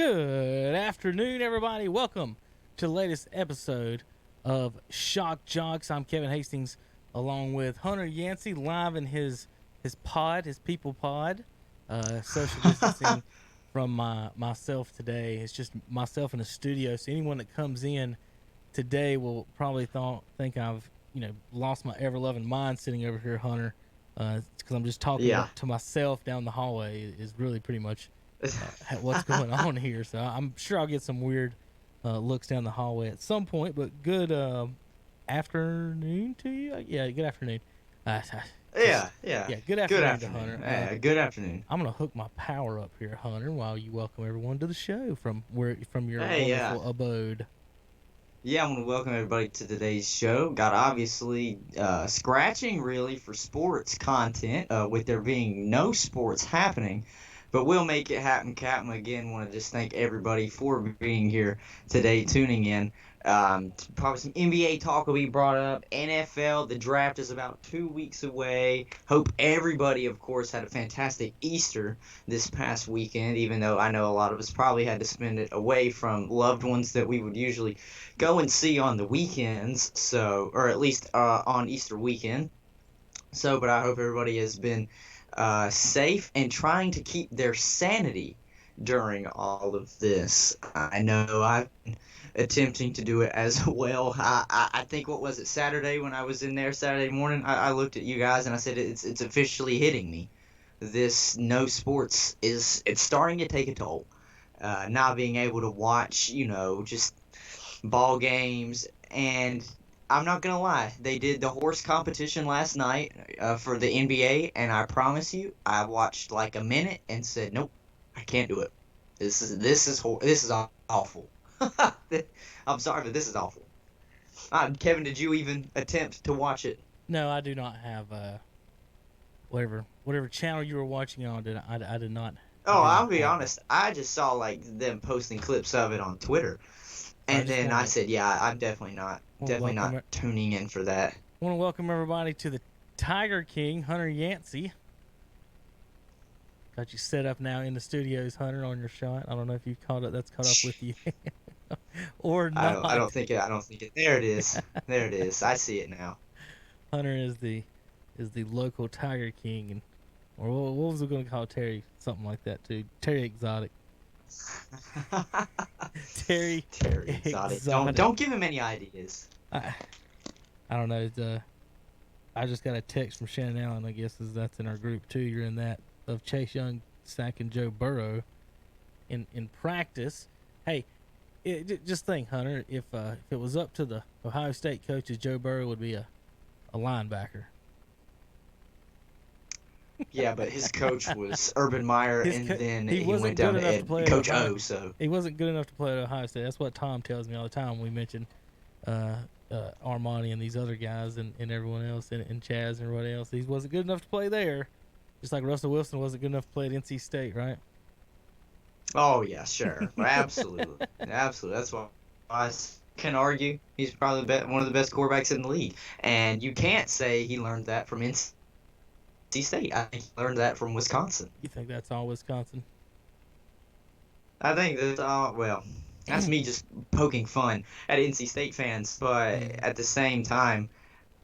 Good afternoon, everybody. Welcome to the latest episode of Joxx. I'm Kevin Hastings, along with Hunter Yancey, live in his people pod. Social distancing from myself today. It's just myself in the studio. So anyone that comes in today will probably think I've lost my ever loving mind sitting over here, Hunter. Because I'm just talking Yeah. to myself down the hallway. Is really pretty much what's going on here. So I'm sure I'll get some weird looks down the hallway at some point. But good afternoon to you. Yeah, good afternoon. Uh, Yeah, yeah. Good Good afternoon to afternoon. Hunter. Good afternoon. I'm gonna hook my power up here, Hunter, while you welcome everyone to the show from your Hey, yeah. wonderful abode. Yeah, I want to welcome everybody to today's show. Got obviously scratching really for sports content with there being no sports happening. But we'll make it happen, Captain. Again, want to just thank everybody for being here today, tuning in. Probably some NBA talk will be brought up. NFL, the draft is about 2 weeks away. Hope everybody, of course, had a fantastic Easter this past weekend, even though I know a lot of us probably had to spend it away from loved ones that we would usually go and see on the weekends, so, or at least on Easter weekend. So, but I hope everybody has been safe and trying to keep their sanity during all of this. I know I've been attempting to do it as well. I think, what was it, Saturday when I was in there Saturday morning, I looked at you guys and I said it's officially hitting me. This no sports it's starting to take a toll. Not being able to watch, just ball games. And I'm not gonna lie, they did the horse competition last night for the NBA, and I promise you, I watched like a minute and said, "Nope, I can't do it. This is awful." I'm sorry, but this is awful. Kevin, did you even attempt to watch it? No, I do not have whatever channel you were watching on. I did not. I Oh, do I'll not be have that. honest. I just saw like them posting clips of it on Twitter, So I and just then I said, "Yeah, I'm definitely not, want to definitely welcome not tuning in for that." everybody to the Tiger King, Hunter Yancey. Got you set up now in the studios, Hunter, on your shot. I don't know if you caught it. That's caught up with you, or I don't not. think it. I don't think it. There it is. There it is. I see it now. Hunter is the local Tiger King, and or what was we going to call Terry? Something like that too. Terry Exotic. Terry Terry Exotic. Don't Exotic. don't give him any ideas. I I don't know. I just got a text from Shannon Allen. I guess that's in our group too. You're in that of Chase Young sacking Joe Burrow in practice. Hey, just think, Hunter. If it was up to the Ohio State coaches, Joe Burrow would be a linebacker. Yeah, but his coach was Urban Meyer, and then He he wasn't went good down to enough to play at Coach Ohio. O. So He wasn't good enough to play at Ohio State. That's what Tom tells me all the time when we mention Armani and these other guys and everyone else and Chaz and everybody else. He wasn't good enough to play there. Just like Russell Wilson wasn't good enough to play at NC State, right? oh yeah, sure, absolutely, absolutely. That's why can argue he's probably one of the best quarterbacks in the league, and you can't say he learned that from NC State. I think he learned that from Wisconsin. You think that's all Wisconsin? I think that, well, that's me just poking fun at NC State fans, but Mm. at the same time,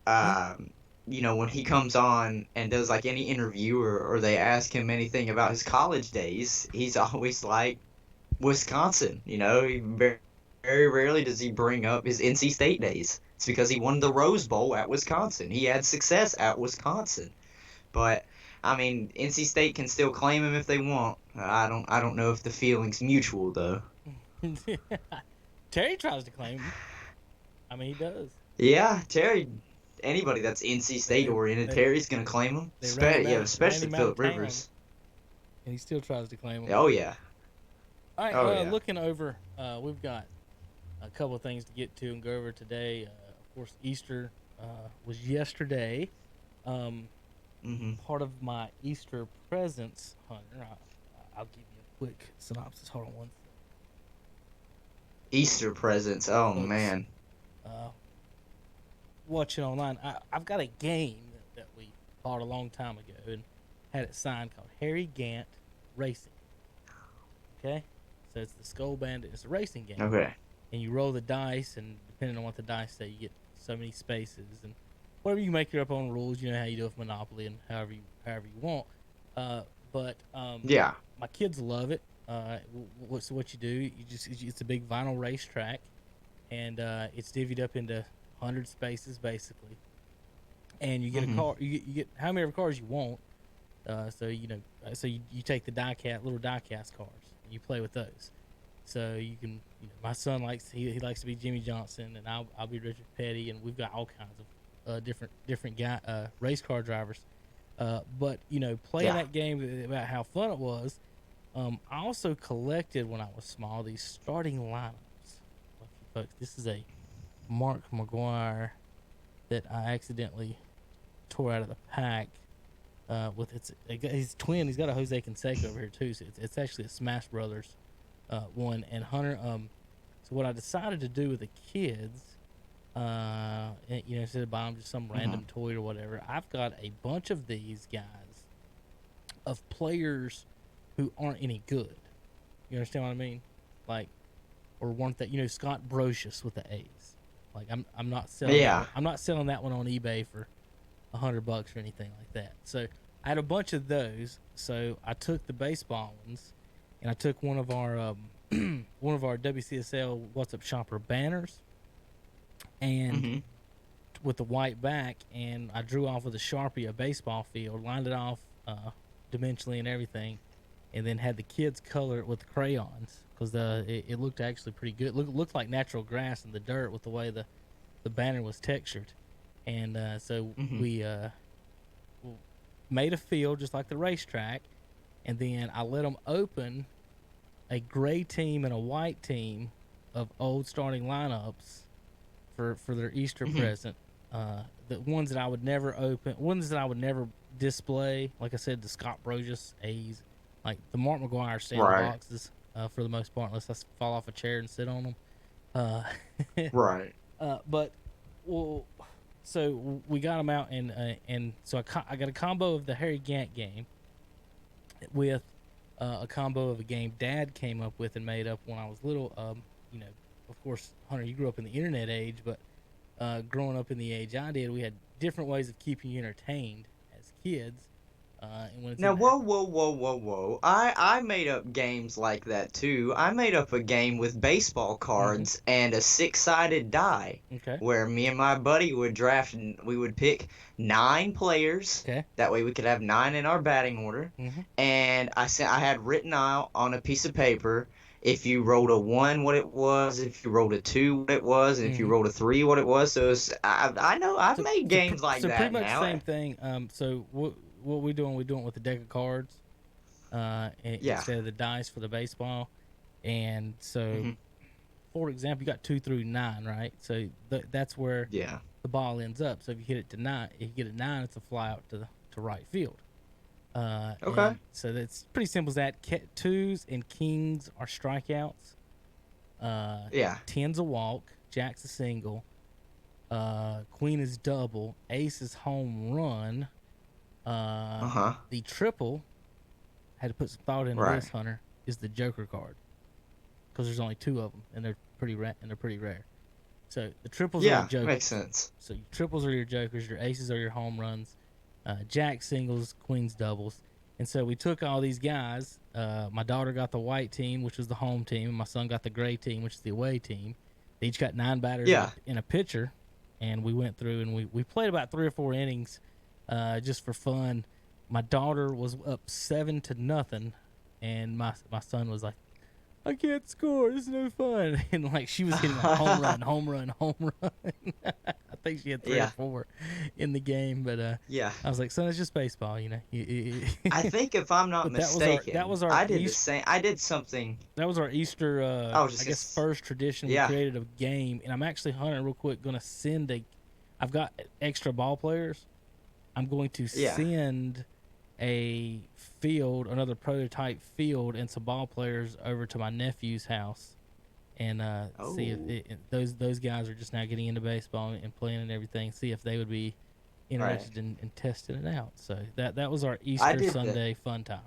um, when he comes on and does like any interview, or they ask him anything about his college days, he's always like Wisconsin. He very, very rarely does he bring up his NC State days. It's because he won the Rose Bowl at Wisconsin. He had success at Wisconsin. But I mean, NC State can still claim him if they want. I don't know if the feeling's mutual though. Terry tries to claim him. I mean, he does. Yeah, Terry. Anybody that's NC State They oriented, they Terry's gonna claim him. they Yeah, ran especially him out of Philip town, Rivers. and he still tries to claim him. Oh yeah. All right, Oh yeah. looking over, we've got a couple of things to get to and go over today. Of course, Easter was yesterday. Mhm. Part of my Easter presents, Hunter. I'll give you a quick synopsis. Hold on one Easter presents. Oh folks. man. Uh, Watching online, I've got a game that we bought a long time ago and had it signed called Harry Gant Racing. Okay, So it's the Skull Bandit. It's a racing game. Okay. And you roll the dice, and depending on what the dice say, you get so many spaces, and whatever you make your own rules. You know how you do it with Monopoly, and however you want. But Yeah. my kids love it. What you do? It's a big vinyl racetrack, and it's divvied up into 100 spaces basically. And you get a car. You get how many cars you want. So you take the little die cast cars, and you play with those. So you can, my son likes he likes to be Jimmy Johnson, and I'll be Richard Petty, and we've got all kinds of different race car drivers. But playing that game about how fun it was. I also collected when I was small these starting lineups. Folks, this is a Mark McGuire that I accidentally tore out of the pack. With his twin, he's got a Jose Canseco over here too. So it's actually a Smash Brothers one. And Hunter, so what I decided to do with the kids, instead of buying just some random toy or whatever, I've got a bunch of these guys of players who aren't any good. You understand what I mean? Like, or weren't that Scott Brocious with the A's? Like I'm not selling. Yeah. I'm not selling that one on eBay for $100 or anything like that. So I had a bunch of those. So I took the baseball ones, and I took one of our WCSL What's Up Shopper banners, and with the white back, and I drew off with a Sharpie a baseball field, lined it off dimensionally and everything, and then had the kids color it with the crayons because it looked actually pretty good. Looked like natural grass in the dirt with the way the banner was textured. And so we made a field just like the racetrack, and then I let them open a gray team and a white team of old starting lineups for their Easter present. The ones that I would never open, ones that I would never display, like I said, the Scott Brocious A's, like the Mark McGuire stay in the boxes for the most part, unless I fall off a chair and sit on them. Right. But well. So we got them out, and so I got a combo of the Harry Gant game with a combo of a game Dad came up with and made up when I was little. Of course, Hunter, you grew up in the internet age, but growing up in the age I did, we had different ways of keeping you entertained as kids. Now, whoa. I made up games like that, too. I made up a game with baseball cards and a 6-sided die. Okay. Where me and my buddy would draft, and we would pick 9 players. Okay. That way we could have 9 in our batting order. And I had written out on a piece of paper, if you rolled a 1, what it was, if you rolled a 2, what it was, and if you rolled a 3, what it was. So I know I've made games like that now. So pretty much the same thing. So what we doing with the deck of cards instead of the dice for the baseball. And so, for example, you got 2 through 9, right? So that's where the ball ends up. So if you hit it to 9, if you get a 9, it's a fly out to right field. Okay. So that's pretty simple as that. 2s and kings are strikeouts. 10's a walk. Jack's a single. Queen is double. Ace is home run. The triple, had to put some thought into this, Hunter, is the Joker card, because there's only 2 of them, and they're pretty rare. So the triples are your jokers. Makes sense. So your triples are your jokers, your aces are your home runs, Jack singles, queens doubles. And so we took all these guys. My daughter got the white team, which was the home team, and my son got the gray team, which is the away team. They each got 9 batters in a pitcher, and we went through and we played about 3 or 4 innings. Just for fun. My daughter was up 7-0, and my son was like, I can't score, this is no fun. And like she was hitting like home run. I think she had 3 or 4 in the game, but I was like, son, it's just baseball, I think if I'm not mistaken, I did the same. I did something. That was our Easter first tradition we created a game. And I'm actually, Hunter, real quick, gonna send I've got extra ball players. I'm going to send another prototype field and some ball players over to my nephew's house, and see if those guys are just now getting into baseball and playing and everything. See if they would be interested in testing it out. So that was our Easter Sunday fun time.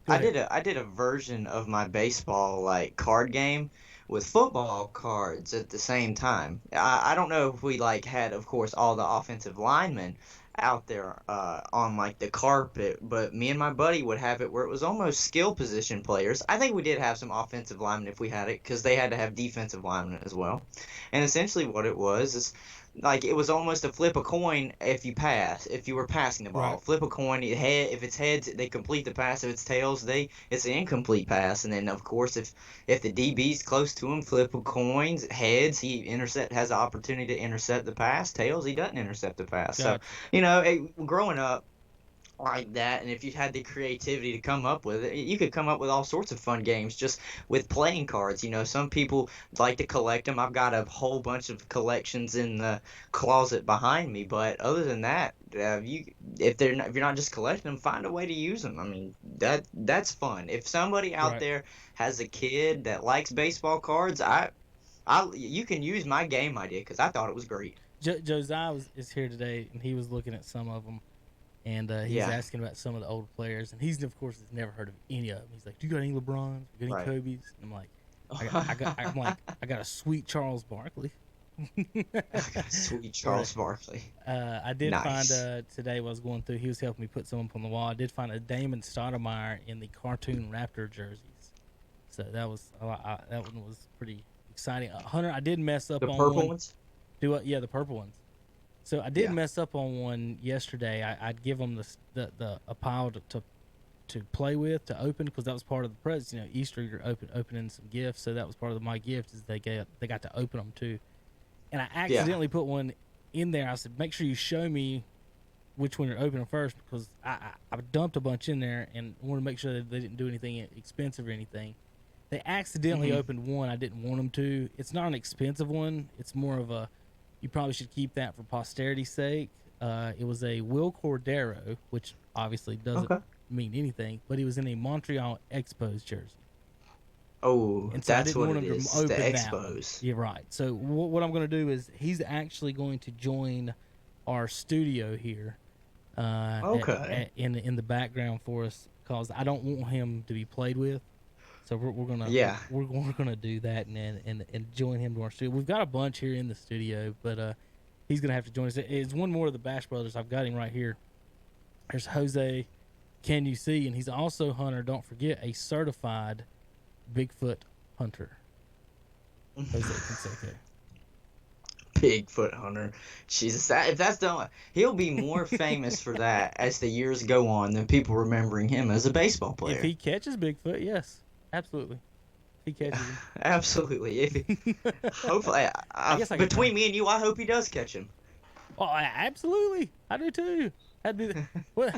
Go ahead. I did a version of my baseball like card game with football cards at the same time. I don't know if we like had, of course, all the offensive linemen out there on like the carpet, but me and my buddy would have it where it was almost skill position players. I think we did have some offensive linemen if we had it because they had to have defensive linemen as well. And essentially what it was is like it was almost a flip a coin if you were passing the ball. Right. Flip a coin, if it's heads, they complete the pass. If it's tails, it's an incomplete pass. And then of course if the DB's close to him, flip a coins, heads, he has the opportunity to intercept the pass. Tails, he doesn't intercept the pass. So, Gotcha. growing up like that, and if you had the creativity to come up with it, you could come up with all sorts of fun games just with playing cards. Some people like to collect them. I've got a whole bunch of collections in the closet behind me, but other than that, if you're not just collecting them, find a way to use them. I mean, that's fun. If somebody out Right. there has a kid that likes baseball cards, you can use my game idea because I thought it was great. Josiah is here today, and he was looking at some of them, and he's Yeah, asking about some of the old players, and he's of course has never heard of any of them. He's like, "Do you got any LeBrons? You got any right. Kobe's?" And I'm like, I'm like, I got a sweet Charles Barkley." Sweet Right. Charles Barkley. I did find Nice. today while I was going through, he was helping me put some up on the wall. I did find a Damon Stoudemire in the cartoon Raptor jerseys, so that one was pretty exciting. Hunter, I did mess up The on purple one. ones? Yeah, the purple ones. So I did Yeah. mess up on one yesterday. I'd give them the a pile to play with to open because that was part of the presents. Easter you're opening some gifts, so that was part of my gift is they got to open them too. And I Yeah. accidentally put one in there. I said, make sure you show me which one you're opening first because I dumped a bunch in there and wanted to make sure that they didn't do anything expensive or anything. They accidentally Hmm. opened one I didn't want them to. It's not an expensive one. It's more of a you probably should keep that for posterity's sake. It was a Will Cordero, which obviously doesn't Okay. mean anything, but he was in a Montreal Expos jersey. Oh, And so I that's didn't what want it him to is. The open that one. Expos. You're right. So what I'm going to do is he's actually going to join our studio here Okay. in the background for us because I don't want him to be played with. So we're gonna Yeah. we're gonna do that and join him to our studio. We've got a bunch here in the studio, but he's gonna have to join us. It's one more of the Bash Brothers. I've got him right here. There's Jose. Can you see? And he's also Hunter. Don't forget a certified Bigfoot hunter. Jose Canseco. Bigfoot hunter. Jesus, if that's the he'll be more famous for that as the years go on than people remembering him as a baseball If player. he catches Bigfoot, yes, absolutely. If he catches Absolutely. him. Hopefully, I guess I could. between me and you, I hope he does catch him. Oh, absolutely. I do too. That'd be well,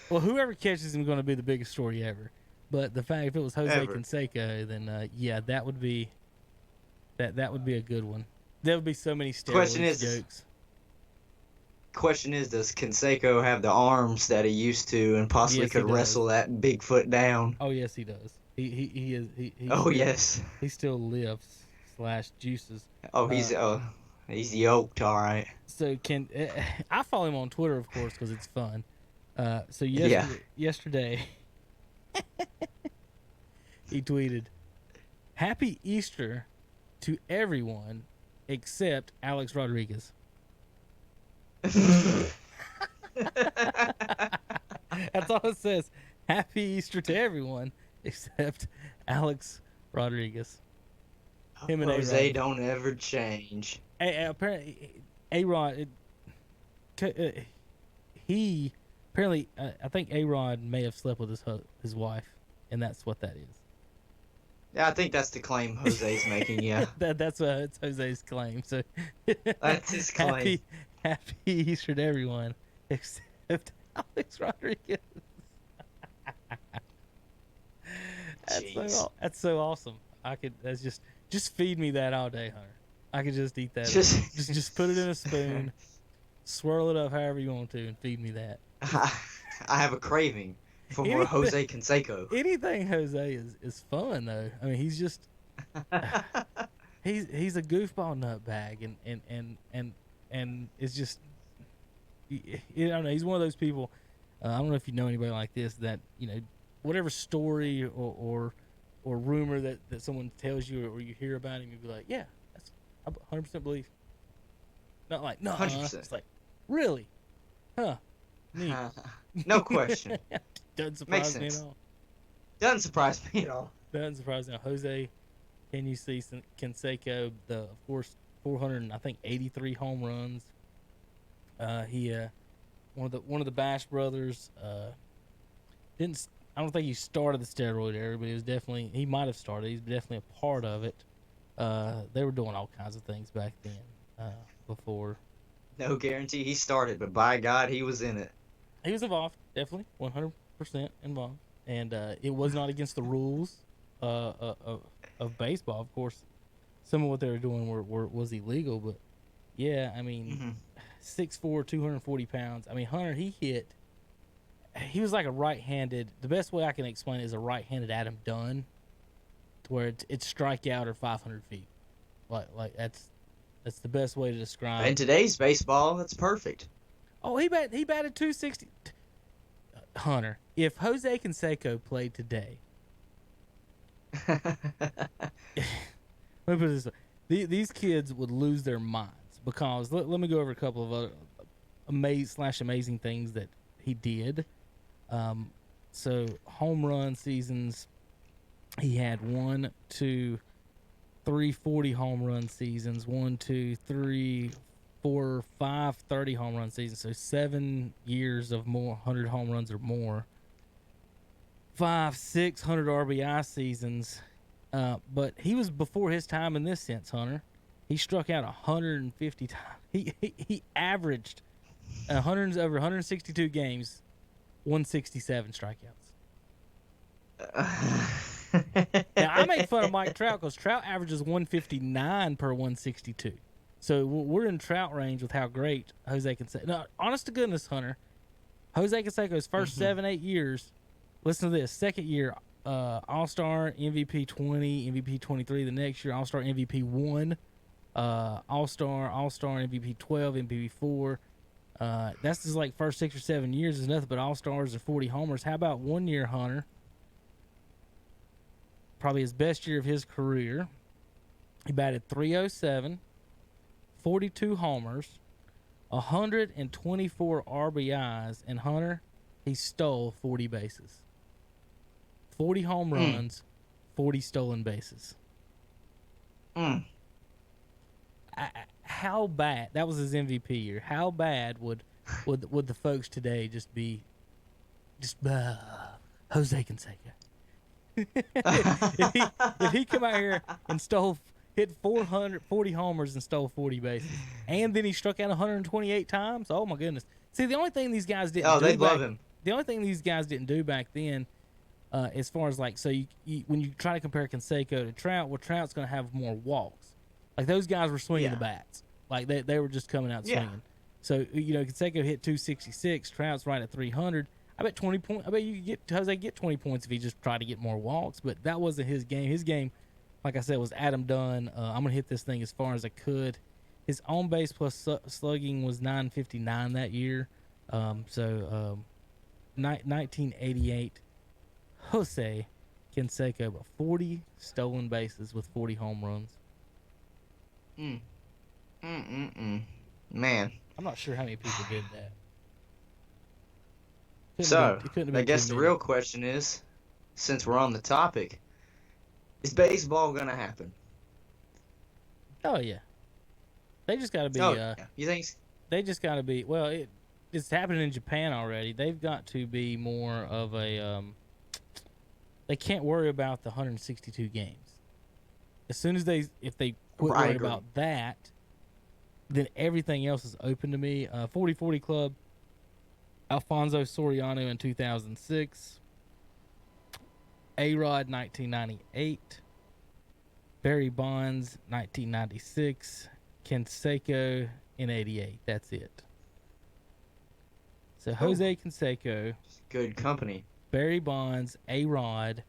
whoever catches him is going to be the biggest story ever. But the fact if it was Jose Ever. Canseco, then yeah, that would be that would be a good one. There would be so many Question steroids is, jokes. does Canseco have the arms that he used to and possibly Yes, he could does. wrestle that Bigfoot down? Oh yes, he does. He is he Oh still, yes. he still lives / juices. Oh, Uh, he's yoked, all right. so can I follow him on Twitter, of course, because it's fun. So Yeah. yesterday he tweeted, "Happy Easter to everyone except Alex Rodriguez." That's all it says. Happy Easter to everyone except Alex Rodriguez. Him and Jose A-Rod. don't ever change. Apparently, A-Rod, he apparently, I think A-Rod may have slept with his wife, and that's what that is. Yeah, I think that's the claim Jose's making. Yeah, That's it's Jose's claim. So that's his claim. happy Easter to everyone except Alex Rodriguez. Jeez. That's so awesome. That's just feed me that all day, Hunter. I could just eat that. Just- just put it in a spoon, swirl it up however you want to, and feed me that. I have a craving for more Anything- Jose Canseco. Anything Jose is fun though. I mean, he's just he's a goofball nutbag, and it's just I don't know. He's one of those people. I don't know if you know anybody like this that whatever story or rumor that someone tells you or you hear about him, you'd be like, yeah, that's I 100% believe. Not like, no, 100%. it's like, really? Huh? Neat. No question. Doesn't Makes surprise me at sense. all. Doesn't surprise me at all. Doesn't surprise me. Jose Canseco, of course, 483 home runs. He one of the Bash brothers. Didn't I don't think he started the steroid era, but he might have started. He's definitely a part of it. They were doing all kinds of things back then. Before No guarantee he started, but by God, he was in it. he was involved, definitely 100% involved, and it was not against the rules of baseball. Of course, some of what they were doing was illegal, but yeah, I mean, 6'4", 240 pounds. I mean, Hunter, he was like a right-handed. The best way I can explain it is a right-handed Adam Dunn, to where it's strikeout or 500 feet. Like that's the best way to describe. In today's baseball, that's perfect. Oh, he batted 260. Hunter, if Jose Canseco played today, let me put it this way: these kids would lose their minds, because let me go over a couple of other amazing things that he did. So home run seasons, he had 1, 2, 3 40 home run seasons, 1, 2, 3, 4, 5 30 home run seasons. So 7 years of more 100 home runs or more. 5, 600 RBI seasons. But he was before his time in this sense, Hunter. He struck out 150 times. He averaged over 162 games, 167 strikeouts. Now, I make fun of Mike Trout because Trout averages 159 per 162. So we're in Trout range with how great Jose Canseco. No, honest to goodness, Hunter, Jose Canseco's first 7-8 years. Listen to this: second year, All-Star, MVP 20, MVP 23. The next year, All-Star, MVP 1, All-Star, MVP 12, MVP 4. That's just like first 6 or 7 years is nothing but All-Stars and 40 homers. How about 1 year, Hunter? Probably his best year of his career. He batted .307, 42 homers, 124 RBIs, and Hunter, he stole 40 bases. 40 home runs, 40 stolen bases. How bad? That was his MVP year. How bad would the folks today just be? Jose Canseco. if he come out here and hit 440 homers and stole 40 bases, and then he struck out 128 times. Oh my goodness! See, the only thing these guys didn't. Oh, they love him. The only thing these guys didn't do back then, as far as like, so you when you try to compare Canseco to Trout, well, Trout's going to have more walks. Like those guys were swinging the bats. Like they were just coming out swinging. So Canseco hit 266. Trout's right at 300. I bet 20 points. I bet you could get 20 points if he just tried to get more walks. But that wasn't his game. His game, like I said, was Adam Dunn. I'm gonna hit this thing as far as I could. His on base plus slugging was 959 that year. 1988, Jose Canseco, but 40 stolen bases with 40 home runs. Man. I'm not sure how many people did that. I guess the real question is, since we're on the topic, is baseball gonna happen? Oh yeah. They just got to be. You think? They just got to be. Well, it's happening in Japan already. They've got to be more of a. They can't worry about the 162 games. As soon as if they quit worrying about that, then everything else is open to me. 40-40 Club. Alfonso Soriano in 2006. A-Rod 1998. Barry Bonds 1996. Canseco in 88. That's it. So Jose Canseco, good company. Barry Bonds, A-Rod,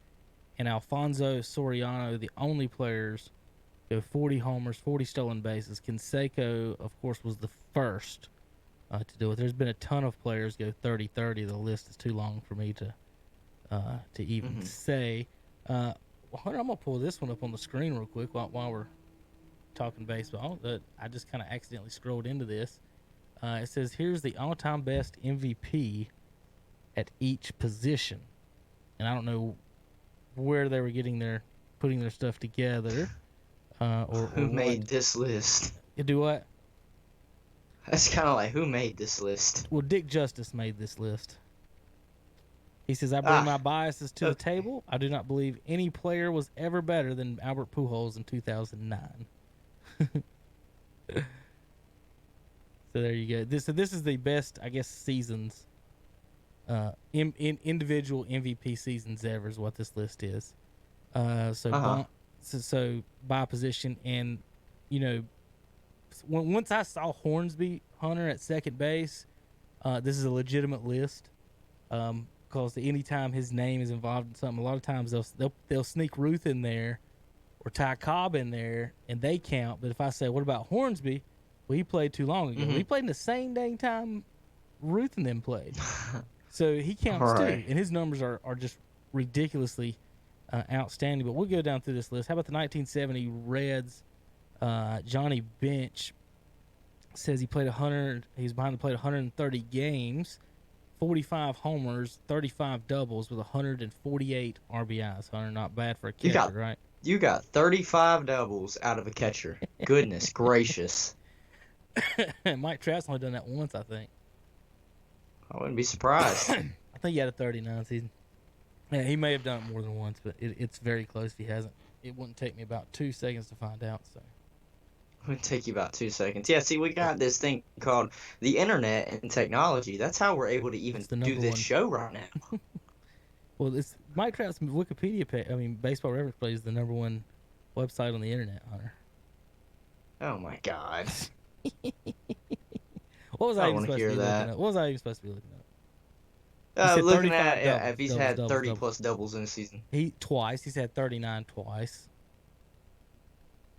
and Alfonso Soriano, the only players go 40 homers, 40 stolen bases. Canseco, of course, was the first to do it. There's been a ton of players go 30-30. The list is too long for me to to even say. Hunter, I'm gonna pull this one up on the screen real quick while we're talking baseball. I just kind of accidentally scrolled into this. It says here's the all-time best MVP at each position, and I don't know where they were putting their stuff together, or Who what. made this list? You do what? That's kind of like, who made this list? Well, Dick Justice made this list. He says, I bring my biases to the table. I do not believe any player was ever better than Albert Pujols in 2009. So there you go. This is the best, I guess, seasons, in individual MVP seasons ever is what this list is. So by position, and once I saw Hornsby Hunter at second base, this is a legitimate list. Because anytime his name is involved in something, a lot of times they'll sneak Ruth in there or Ty Cobb in there, and they count. But if I say, what about Hornsby? Well, he played too long ago. He played in the same dang time Ruth and them played. So he counts too. And his numbers are just ridiculously outstanding. But we'll go down through this list. How about the 1970 Reds? Johnny Bench says he played 100. He's behind the plate 130 games. 45 homers, 35 doubles with 148 RBIs. Hunter, not bad for a catcher, right? You got 35 doubles out of a catcher. Goodness gracious. Mike Trout's only done that once, I think. I wouldn't be surprised. I think he had a 39 season. Yeah, he may have done it more than once, but it's very close if he hasn't. It wouldn't take me about 2 seconds to find out, so. It would take you about 2 seconds. Yeah, see, we got this thing called the internet and technology. That's how we're able to even do this show right now. Well, it's Mike Trout's Wikipedia page. I mean, Baseball Reference Play is the #1 website on the internet, Hunter. Oh my God! What was I even supposed to be looking at? What was I even supposed to be looking at? Looking at if he's had 30 plus doubles in a season. He's had 39 twice.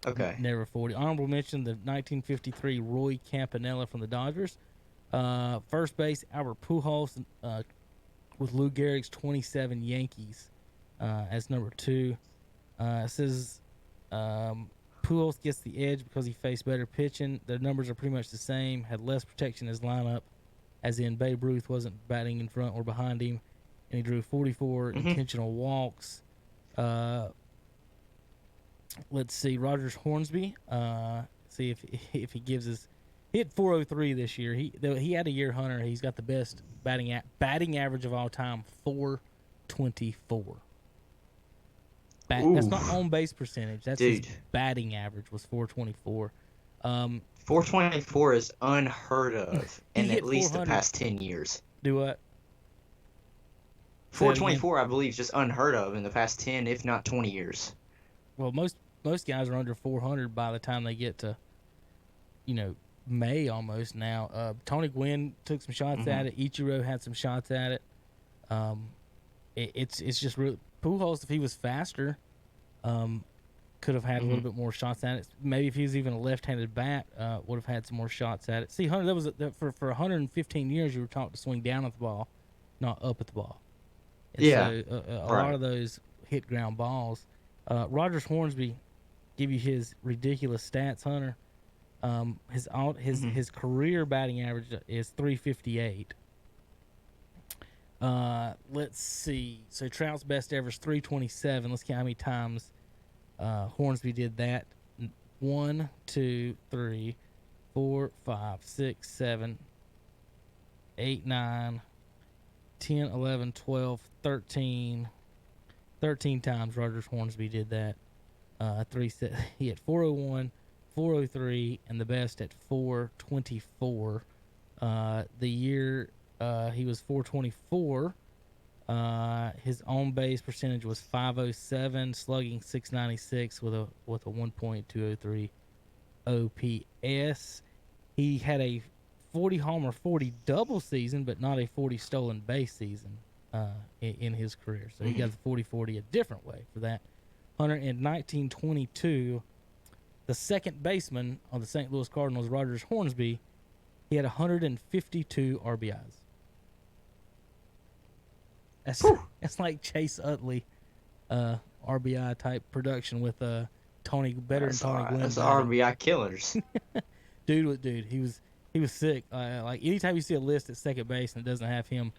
Okay. Never 40. Honorable mention, the 1953 Roy Campanella from the Dodgers. First base, Albert Pujols with Lou Gehrig's 27 Yankees as number 2. It says Pujols gets the edge because he faced better pitching. Their numbers are pretty much the same. Had less protection in his lineup, as in Babe Ruth wasn't batting in front or behind him, and he drew 44 intentional walks. Let's see, Rogers Hornsby. See if he gives us. He hit 403 this year. He had a year, Hunter. He's got the best batting average of all time, 424. That's not on base percentage. That's his batting average was 424. 424 is unheard of in at least the past 10 years. Do what? 424, I believe, is just unheard of in the past 10, if not 20 years. Well, most guys are under 400 by the time they get to, May almost now. Tony Gwynn took some shots at it. Ichiro had some shots at it. It's just really Pujols, if he was faster, could have had a little bit more shots at it. Maybe if he was even a left-handed bat, would have had some more shots at it. See, Hunter, for 115 years you were taught to swing down at the ball, not up at the ball. And so a lot of those hit ground balls. Rogers Hornsby, give you his ridiculous stats, Hunter. His career batting average is 358. Let's see. So Trout's best ever is 327. Let's count how many times Hornsby did that. 1, 2, 3, 4, 5, 6, 7, 8, 9, 10, 11, 12, 13. 13 times Rogers Hornsby did that. He had 401, 403, and the best at 424. The year he was 424, his on base percentage was 507, slugging 696 with a 1.203 OPS. He had a 40 homer, 40 double season, but not a 40 stolen base season in his career. So he got the 40-40 a different way for that. Hunter, in 1922, the second baseman on the St. Louis Cardinals, Rogers Hornsby, he had 152 RBIs. That's like Chase Utley, RBI type production with Tony better than Tony Gwynn. That's batting. RBI killers. Dude, he was sick. Like anytime you see a list at second base and it doesn't have him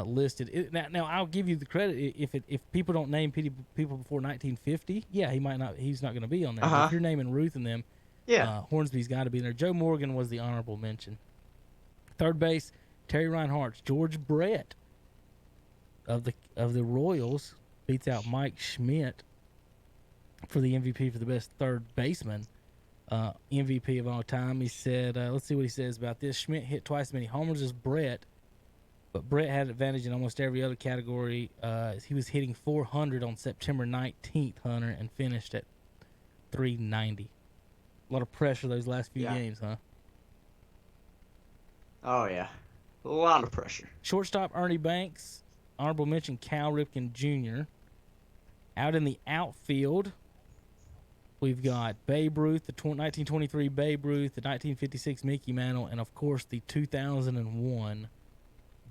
listed. Now I'll give you the credit if people don't name people before 1950. Yeah, he's not going to be on there. But if you're naming Ruth and them, Yeah. Hornsby's got to be in there. Joe Morgan was the honorable mention. Third base, Terry Reinhardt. George Brett of the Royals beats out Mike Schmidt for the MVP for the best third baseman. MVP of all time. He said, let's see what he says about this. Schmidt hit twice as many homers as Brett, but Brett had advantage in almost every other category. He was hitting 400 on September 19th, Hunter, and finished at 390. A lot of pressure those last few games, huh? Oh, yeah. A lot of pressure. Shortstop Ernie Banks. Honorable mention Cal Ripken Jr. Out in the outfield, we've got Babe Ruth, the 1923 Babe Ruth, the 1956 Mickey Mantle, and, of course, the 2001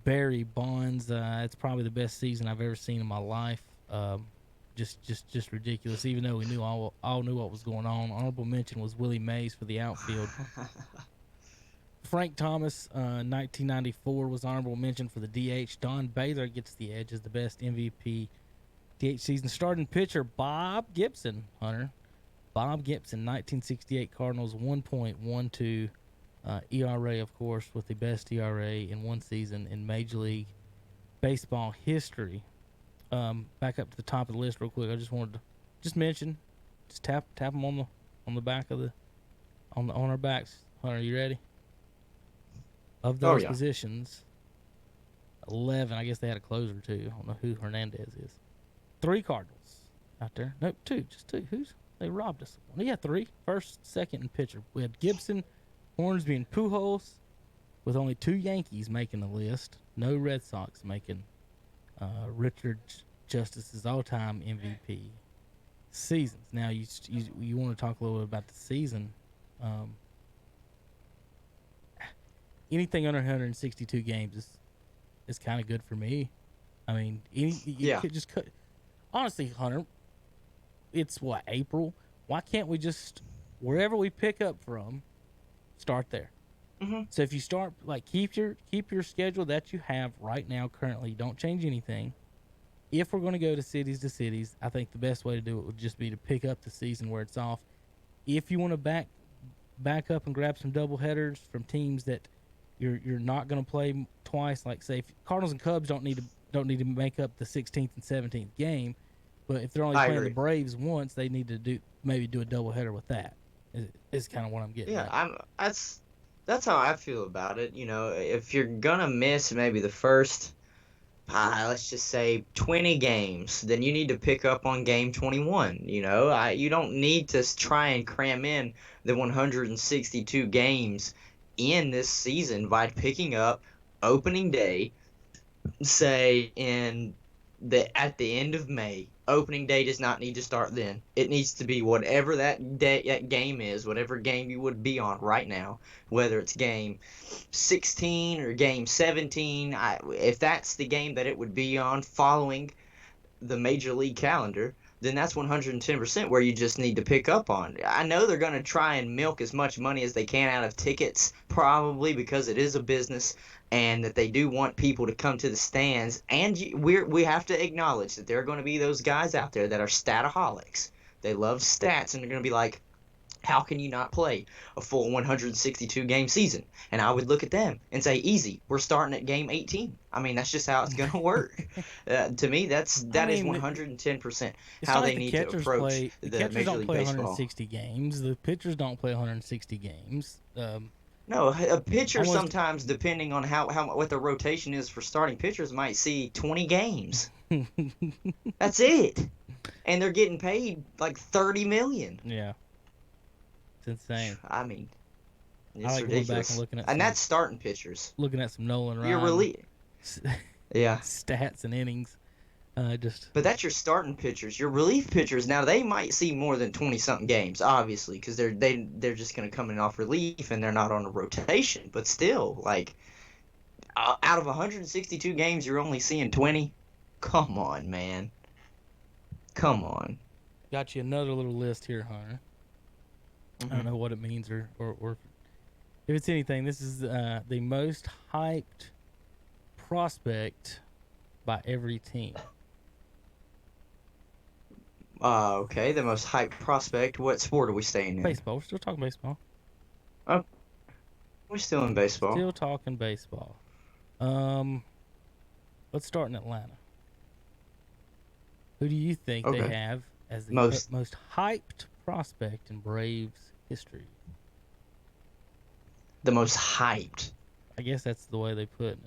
Barry Bonds. It's probably the best season I've ever seen in my life. Just ridiculous, even though we knew all knew what was going on. Honorable mention was Willie Mays for the outfield. Frank Thomas, 1994, was honorable mention for the DH. Don Baylor gets the edge as the best MVP DH season. Starting pitcher Bob Gibson, Hunter. Bob Gibson, 1968 Cardinals, 1.12 ERA, of course, with the best ERA in one season in Major League Baseball history. Back up to the top of the list real quick. I just wanted to mention, tap them on the back of on our backs. Hunter, you ready? Of those positions, 11. I guess they had a closer too. I don't know who Hernandez is. 3 Cardinals out there. Nope, 2. Just 2. They robbed us. Yeah, 3. First, second, and pitcher. We had Gibson, Hornsby, and Pujols, with only 2 Yankees making the list. No Red Sox making Richard Justice's all-time MVP seasons. Now, you want to talk a little bit about the season. Anything under 162 games is kind of good for me. I mean, you could just cut. Honestly, Hunter, it's April. Why can't we just, wherever we pick up from, start there? Mm-hmm. So if you start, keep your schedule that you have right now currently. Don't change anything. If we're going to go to cities, I think the best way to do it would just be to pick up the season where it's off. If you want to back up and grab some double headers from teams that you're not going to play twice, like say if Cardinals and Cubs don't need to make up the 16th and 17th game, but if they're only playing the Braves once, they need to do a double header with that. Is kind of what I'm getting. Yeah, that's how I feel about it. You know, if you're gonna miss maybe the first, let's just say 20 games, then you need to pick up on game 21. You know, you don't need to try and cram in the 162 games in this season by picking up opening day, say at the end of May. Opening day does not need to start then. It needs to be whatever that game is, whatever game you would be on right now, whether it's game 16 or game 17. If that's the game that it would be on following the Major League calendar, then that's 110% where you just need to pick up on. I know they're going to try and milk as much money as they can out of tickets, probably because it is a business, and that they do want people to come to the stands. And we have to acknowledge that there are going to be those guys out there that are stataholics. They love stats, and they're going to be like, how can you not play a full 162-game season? And I would look at them and say, easy, we're starting at game 18. I mean, that's just how it's going to work. To me, that is 110% how they need to approach the Major League Baseball. 160 games. The pitchers don't play 160 games. No, a pitcher sometimes, depending on what the rotation is for starting pitchers, might see 20 games. That's it. And they're getting paid like $30 million. Yeah. It's insane. I mean, it's ridiculous. Back and looking at that's starting pitchers. Looking at some Nolan Ryan. You're really, yeah, stats and innings. But that's your starting pitchers. Your relief pitchers, now they might see more than 20-something games, obviously, because they're just going to come in off relief and they're not on a rotation. But still, out of 162 games, you're only seeing 20. come on, man. Come on. Got you another little list here, Hunter. I don't know what it means or if it's anything. This is the most hyped prospect by every team. Okay, the most hyped prospect. What sport are we staying in? Baseball. We're still talking baseball. Oh, we're still in baseball. Still talking baseball. Let's start in Atlanta. Who do you think they have as the most hyped prospect in Braves history? The most hyped. I guess that's the way they put it.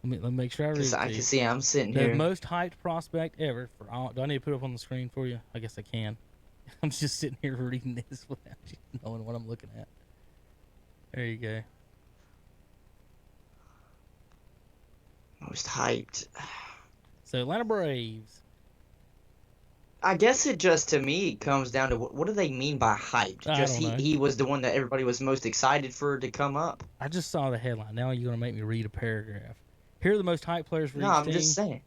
Let me make sure I read it. I can see I'm sitting here. The most hyped prospect ever for all. Do I need to put it up on the screen for you? I guess I can. I'm just sitting here reading this without you knowing what I'm looking at. There you go. Most hyped. So Atlanta Braves. I guess it just, to me, comes down to what do they mean by hyped? Just he was the one that everybody was most excited for to come up? I just saw the headline. Now you're going to make me read a paragraph. Here are the most hyped players for each team. No, I'm just saying.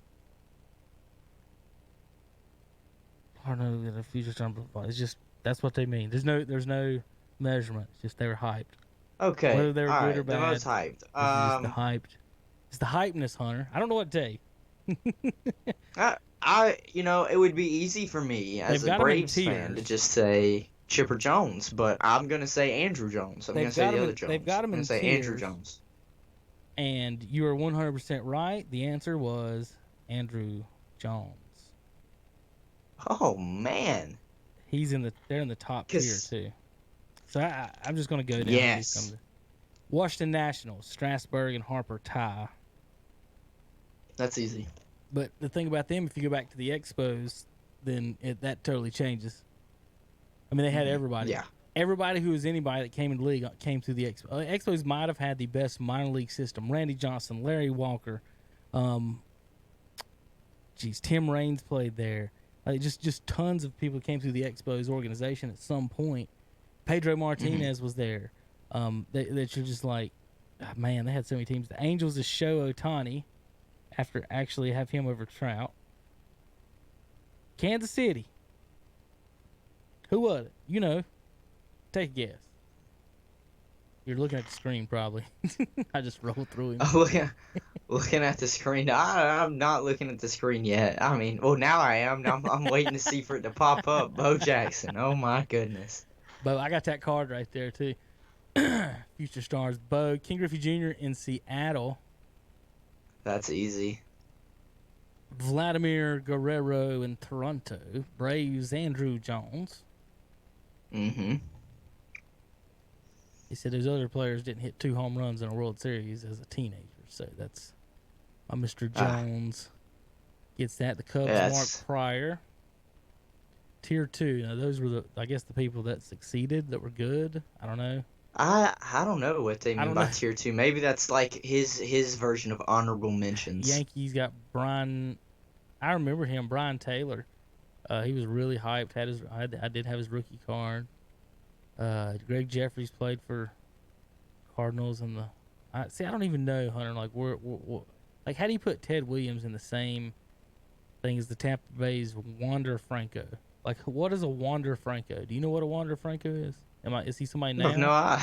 I don't know the future time. It's just, that's what they mean. There's no measurement. It's just they were hyped. Okay. Whether they were good or bad. The most hyped. Just the hyped. It's the hypeness, Hunter. I don't know what to tell you. It would be easy for me as a Braves fan to just say Chipper Jones, but I'm going to say Andrew Jones. I'm going to say the other Jones. They've got him in tiers. I'm going to say Andrew Jones. And you are 100% right. The answer was Andrew Jones. Oh, man. They're in the top tier, too. So I'm just going to go down. Yes. Washington Nationals, Strasburg and Harper tie. That's easy. But the thing about them, if you go back to the Expos, then that totally changes. I mean, they had everybody. Yeah. Everybody who was anybody that came in the league came through the Expos. Expos might have had the best minor league system. Randy Johnson, Larry Walker, Tim Raines played there. Just tons of people came through the Expos organization at some point. Pedro Martinez was there. That you're just like, oh, man, they had so many teams. The Angels is Shohei Ohtani, after actually have him over Trout. Kansas City. Who was it? You know. Take a guess. You're looking at the screen, probably. I just rolled through him. Looking at the screen. I'm not looking at the screen yet. I mean, well, now I am. I'm waiting to see for it to pop up. Bo Jackson. Oh, my goodness. Bo, I got that card right there, too. Future stars. Bo, King Griffey Jr. in Seattle. That's easy. Vladimir Guerrero in Toronto. Braves, Andrew Jones. Mm-hmm. He said those other players didn't hit 2 home runs in a World Series as a teenager. So that's Mr. Jones gets that. The Cubs, Mark Pryor. Tier 2. Now, those were the people that succeeded, that were good. I don't know. I don't know what they mean by tier 2. Maybe that's like his version of honorable mentions. Yankees got Brian. I remember him, Brian Taylor. He was really hyped. I did have his rookie card. Greg Jeffries played for Cardinals and I don't even know, Hunter. Like like how do you put Ted Williams in the same thing as the Tampa Bay's Wander Franco? Like, what is a Wander Franco? Do you know what a Wander Franco is? Is he somebody now? No, I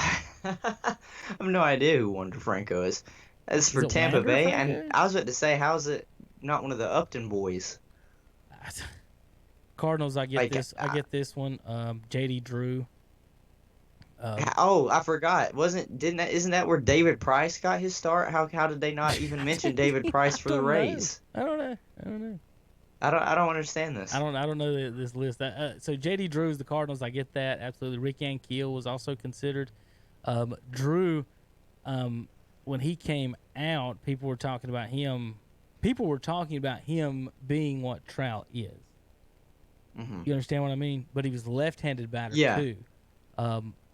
have no idea who Wander Franco is. As for Tampa Bay, Franco? And I was about to say, how is it not one of the Upton boys? Cardinals, I get this. I get this one. JD Drew. I forgot. Isn't that where David Price got his start? How did they not even mention David Price for the Rays? I don't know. I don't understand this. I don't know this list. So JD Drew's the Cardinals. I get that absolutely. Rick Ankiel was also considered. Drew, when he came out, people were talking about him. People were talking about him being what Trout is. Mm-hmm. You understand what I mean? But he was a left-handed batter too.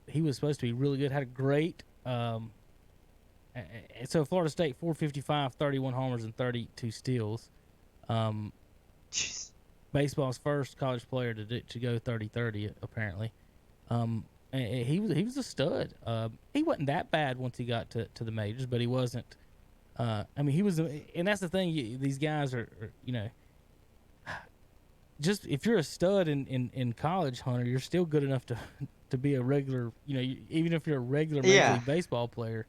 He was supposed to be really good. Had a great. So Florida State 455, 31 homers and 32 steals. Baseball's first college player to go 30-30 apparently. And he was a stud. He wasn't that bad once he got to the majors, but he wasn't I mean, he was, and that's the thing. These guys are, just if you're a stud in college, Hunter, you're still good enough to be a regular. Even if you're a regular Major Yeah. League Baseball player,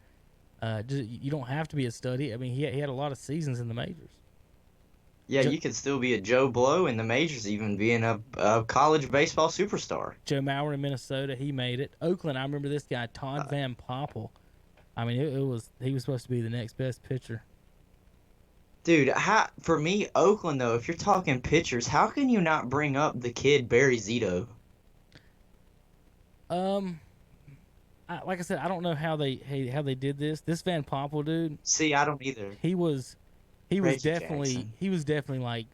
you don't have to be a stud. I mean, he had a lot of seasons in the majors. Yeah, Jo- you could still be a Joe Blow in the majors, even being a college baseball superstar. Joe Mauer in Minnesota, he made it. Oakland, I remember this guy Todd Uh, Van Poppel. I mean, it was he was supposed to be the next best pitcher. Dude, for me, Oakland though, if you're talking pitchers, how can you not bring up the kid Barry Zito? Um, like I said, I don't know how they did this. This Van Poppel dude, See, I don't either. he was he was Reggie definitely Jackson. he was definitely like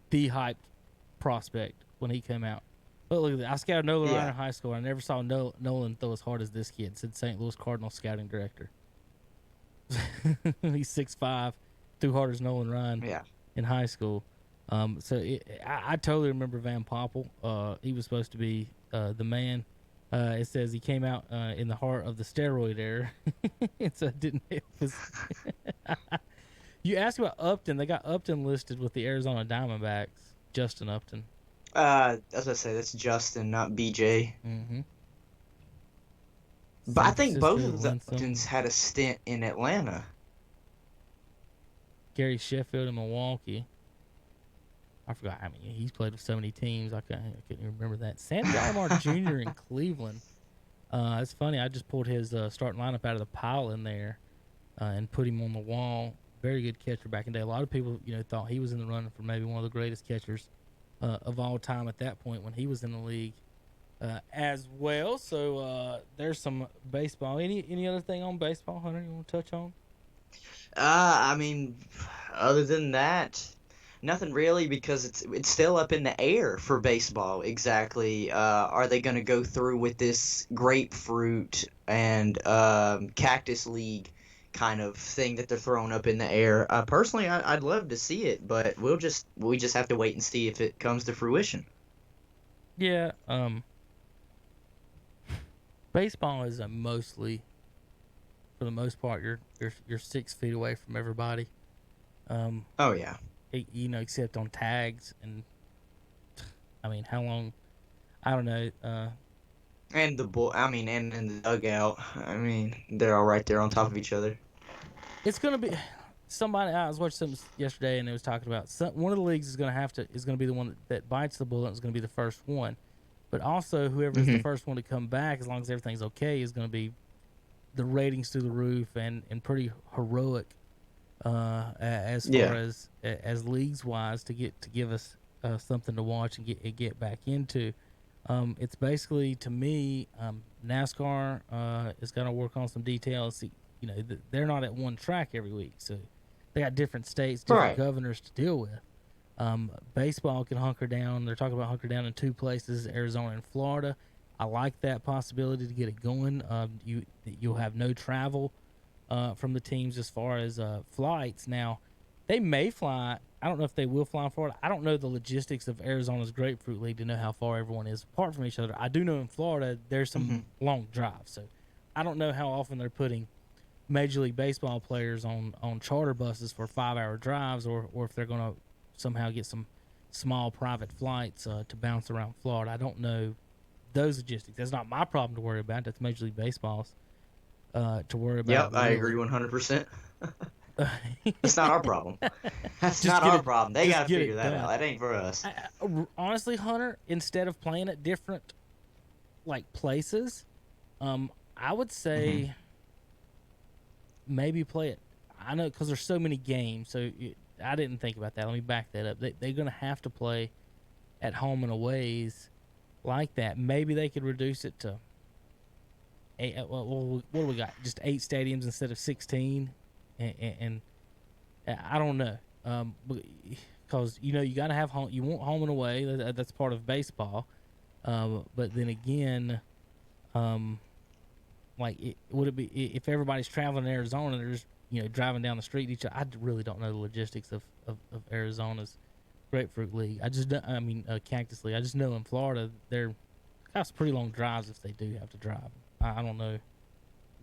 the hyped prospect when he came out. But look at that. I scouted Nolan Ryan Yeah. in high school. I never saw Nolan throw as hard as this kid, said St. Louis Cardinals scouting director. He's 6'5", threw hard as Nolan Ryan Yeah. in high school. I totally remember Van Poppel. He was supposed to be the man. It says he came out in the heart of the steroid era. So it didn't. It was. You asked about Upton. They got Upton listed with the Arizona Diamondbacks. Justin Upton. As I say, that's Justin, not BJ. Mm-hmm. But I San think both Francisco of the won some. Uptons had a stint in Atlanta. Gary Sheffield in Milwaukee. I forgot. I mean, he's played with so many teams. I couldn't even remember that. Sandy Alomar Jr. in Cleveland. It's funny. I just pulled his starting lineup out of the pile in there and put him on the wall. Very good catcher back in the day. A lot of people, thought he was in the running for maybe one of the greatest catchers of all time at that point when he was in the league as well. So there's some baseball. Any other thing on baseball, Hunter? You want to touch on? I mean, other than that, nothing really because it's still up in the air for baseball. Exactly. Are they going to go through with this grapefruit and cactus league kind of thing that they're throwing up in the air? Personally, I'd love to see it, but we just have to wait and see if it comes to fruition. Yeah. Baseball is mostly, for the most part, you're 6 feet away from everybody. Oh yeah. Except on tags, and I mean, how long? I don't know. And I mean, and in the dugout. I mean, they're all right there on top of each other. It's gonna be somebody. I was watching something yesterday, and it was talking about one of the leagues is gonna be the one that bites the bullet. Is gonna be the first one, but also whoever is the Hmm. first one to come back, as long as everything's okay, is gonna be the ratings through the roof and pretty heroic as far Yeah. as leagues wise to give us something to watch and get back into. It's basically to me, NASCAR is going to work on some details. They're not at one track every week, so they got different states, different Right. governors to deal with. Baseball can hunker down. They're talking about hunker down in two places, Arizona and Florida. I like that possibility to get it going. You'll have no travel from the teams as far as flights. Now, they may fly. I don't know if they will fly in Florida. I don't know the logistics of Arizona's Grapefruit League to know how far everyone is apart from each other. I do know in Florida there's some Hmm. long drives, so I don't know how often they're putting Major League Baseball players on charter buses for 5-hour drives, or if they're going to somehow get some small private flights to bounce around Florida. I don't know those logistics. That's not my problem to worry about. That's Major League Baseball's to worry Yep, about, I agree really. 100%. That's not our problem. That's Just not get our it, problem. They just gotta get figure it that done. out. That ain't for us. Honestly, Hunter, instead of playing at different like places, I would Hmm. say maybe play it. I know because there's so many games, so I didn't think about that. Let me back that up. They're gonna have to play at home and aways like that. Maybe they could reduce it to eight. What do we got? Just 8 stadiums instead of 16, and I don't know. Because you got to have home. You want home and away. That's part of baseball. But then again, would it be if everybody's traveling in Arizona? They're just driving down the street each. I really don't know the logistics of Arizona's Grapefruit League. I mean Cactus League. I just know in Florida they're got some pretty long drives if they do have to drive. I don't know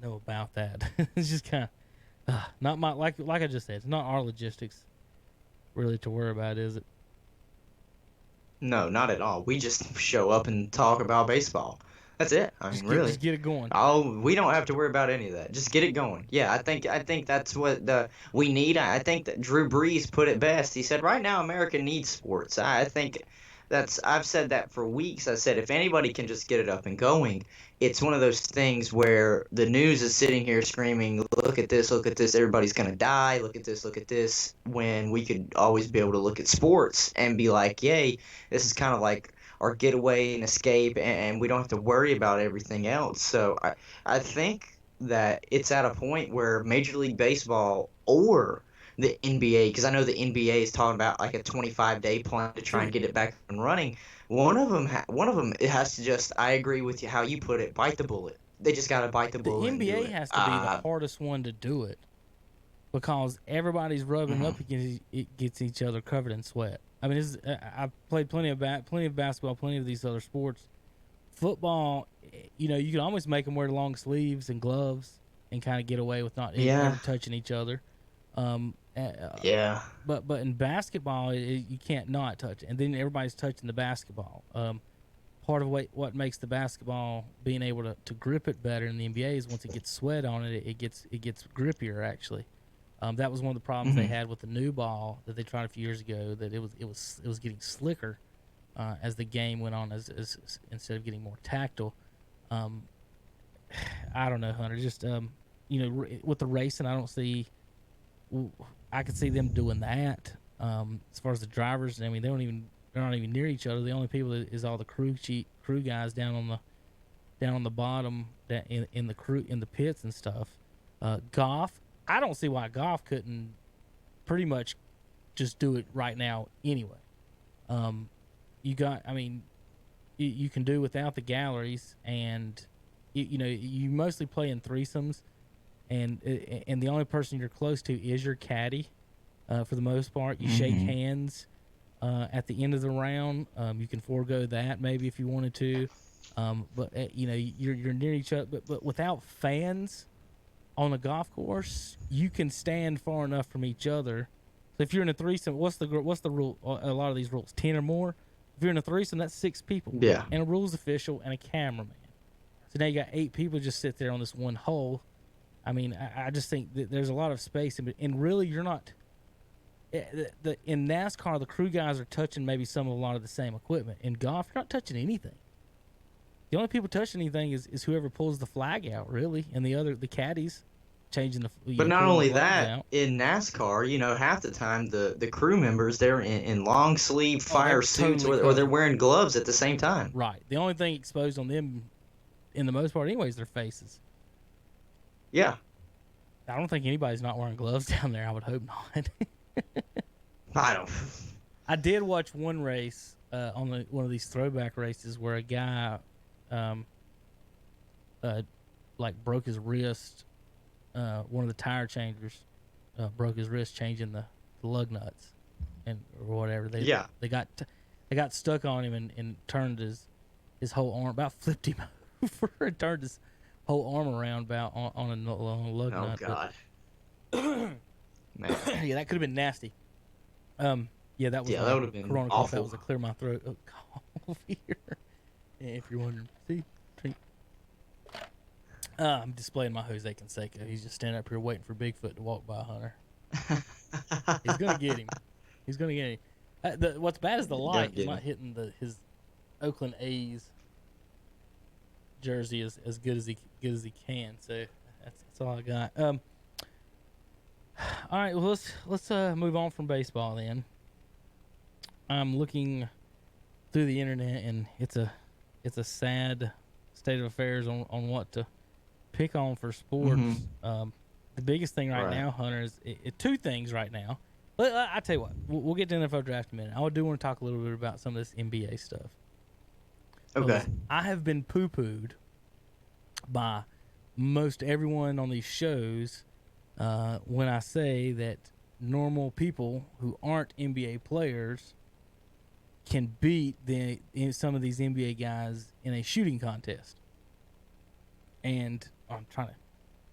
about that. It's just kind of Not my like I just said. It's not our logistics really to worry about, is it? No, not at all. We just show up and talk about baseball. That's it. I mean, Just really. get it going. Oh, we don't have to worry about any of that. Just get it going. Yeah, I think that's what the we need. I think that Drew Brees put it best. He said, "Right now, America needs sports." I think that's I've said that for weeks. I said if anybody can just get it up and going, it's one of those things where the news is sitting here screaming, look at this, everybody's gonna die. Look at this." When we could always be able to look at sports and be like, "Yay, this is kind of like." Our getaway and escape, and we don't have to worry about everything else. So I think that it's at a point where Major League Baseball or the NBA, because I know the NBA is talking about like a 25-day plan to try True. and get it back up and running. One of them, it has to just. I agree with you how you put it. Bite the bullet. They just got to bite the The bullet and do NBA it. has to be the hardest one to do it because everybody's rubbing Mhm. up against it gets each other covered in sweat. I mean, I've played plenty of basketball, plenty of these other sports. Football, you can almost make them wear long sleeves and gloves and kind of get away with not Yeah, ever touching each other. Um, yeah. but in basketball, you can't not touch it, and then everybody's touching the basketball. Part of what makes the basketball being able to grip it better in the NBA is once it gets sweat on it, it gets grippier actually. That was one of the problems they Hmm. had with the new ball that they tried a few years ago. That it was getting slicker as the game went on, as instead of getting more tactile. Um, I don't know, Hunter. Just with the racing, I don't see. I could see them doing that. As far as the drivers, I mean, they're not even near each other. The only people is all the crew guys down on the bottom in the crew in the pits and stuff. Goff, I don't see why Goff couldn't pretty much just do it right now anyway. Um, I mean, you can do without the galleries, and you mostly play in threesomes, and the only person you're close to is your caddy. For the most part, you shake Hmm. hands at the end of the round. You can forego that maybe if you wanted to, but you're near each other. But without fans on a golf course, you can stand far enough from each other. So if you're in a threesome, what's the rule? A lot of these rules, 10 or more. If you're in a threesome, that's 6 people, Yeah. and a rules official and a cameraman. So now you got 8 people just sit there on this one hole. I mean, I just think that there's a lot of space, and really, you're not. In NASCAR, the crew guys are touching maybe a lot of the same equipment. In golf, you're not touching anything. The only people touching anything is whoever pulls the flag out, really, and the caddies changing But not pulling the only flags that, out. in NASCAR, half the time the crew members they're in long sleeve Oh, fire they're suits totally or they're covered. wearing gloves at the same time. Right. The only thing exposed on them, in the most part, anyways, their faces. Yeah, I don't think anybody's not wearing gloves down there. I would hope not. I don't. I did watch one race on one of these throwback races where a guy, um, like broke his wrist. One of the tire changers broke his wrist changing the lug nuts or whatever. Yeah. They got stuck on him and turned his whole arm, about flipped him over and turned his whole arm around about on a lug Oh nut. God. Man. But, yeah, that could have been nasty. Yeah, that was Yeah, that my would have been Corona cough. That awful. was a clear my throat cough here. If you're wondering, see, drink. I'm displaying my Jose Canseco. He's just standing up here waiting for Bigfoot to walk by, Hunter. He's gonna get him. He's gonna get him. What's bad is the Gonna light is get not him. hitting his Oakland A's jersey as good as he can. So that's all I got. All right. Well, let's move on from baseball then. I'm looking through the internet, and it's a sad state of affairs on what to pick on for sports. Hmm. The biggest thing right Right. now, Hunter, is 2 things right now. I tell you what, we'll get to the NFL draft in a minute. I do want to talk a little bit about some of this NBA stuff. Okay. I have been poo-pooed by most everyone on these shows when I say that normal people who aren't NBA players can beat some of these NBA guys in a shooting contest. And I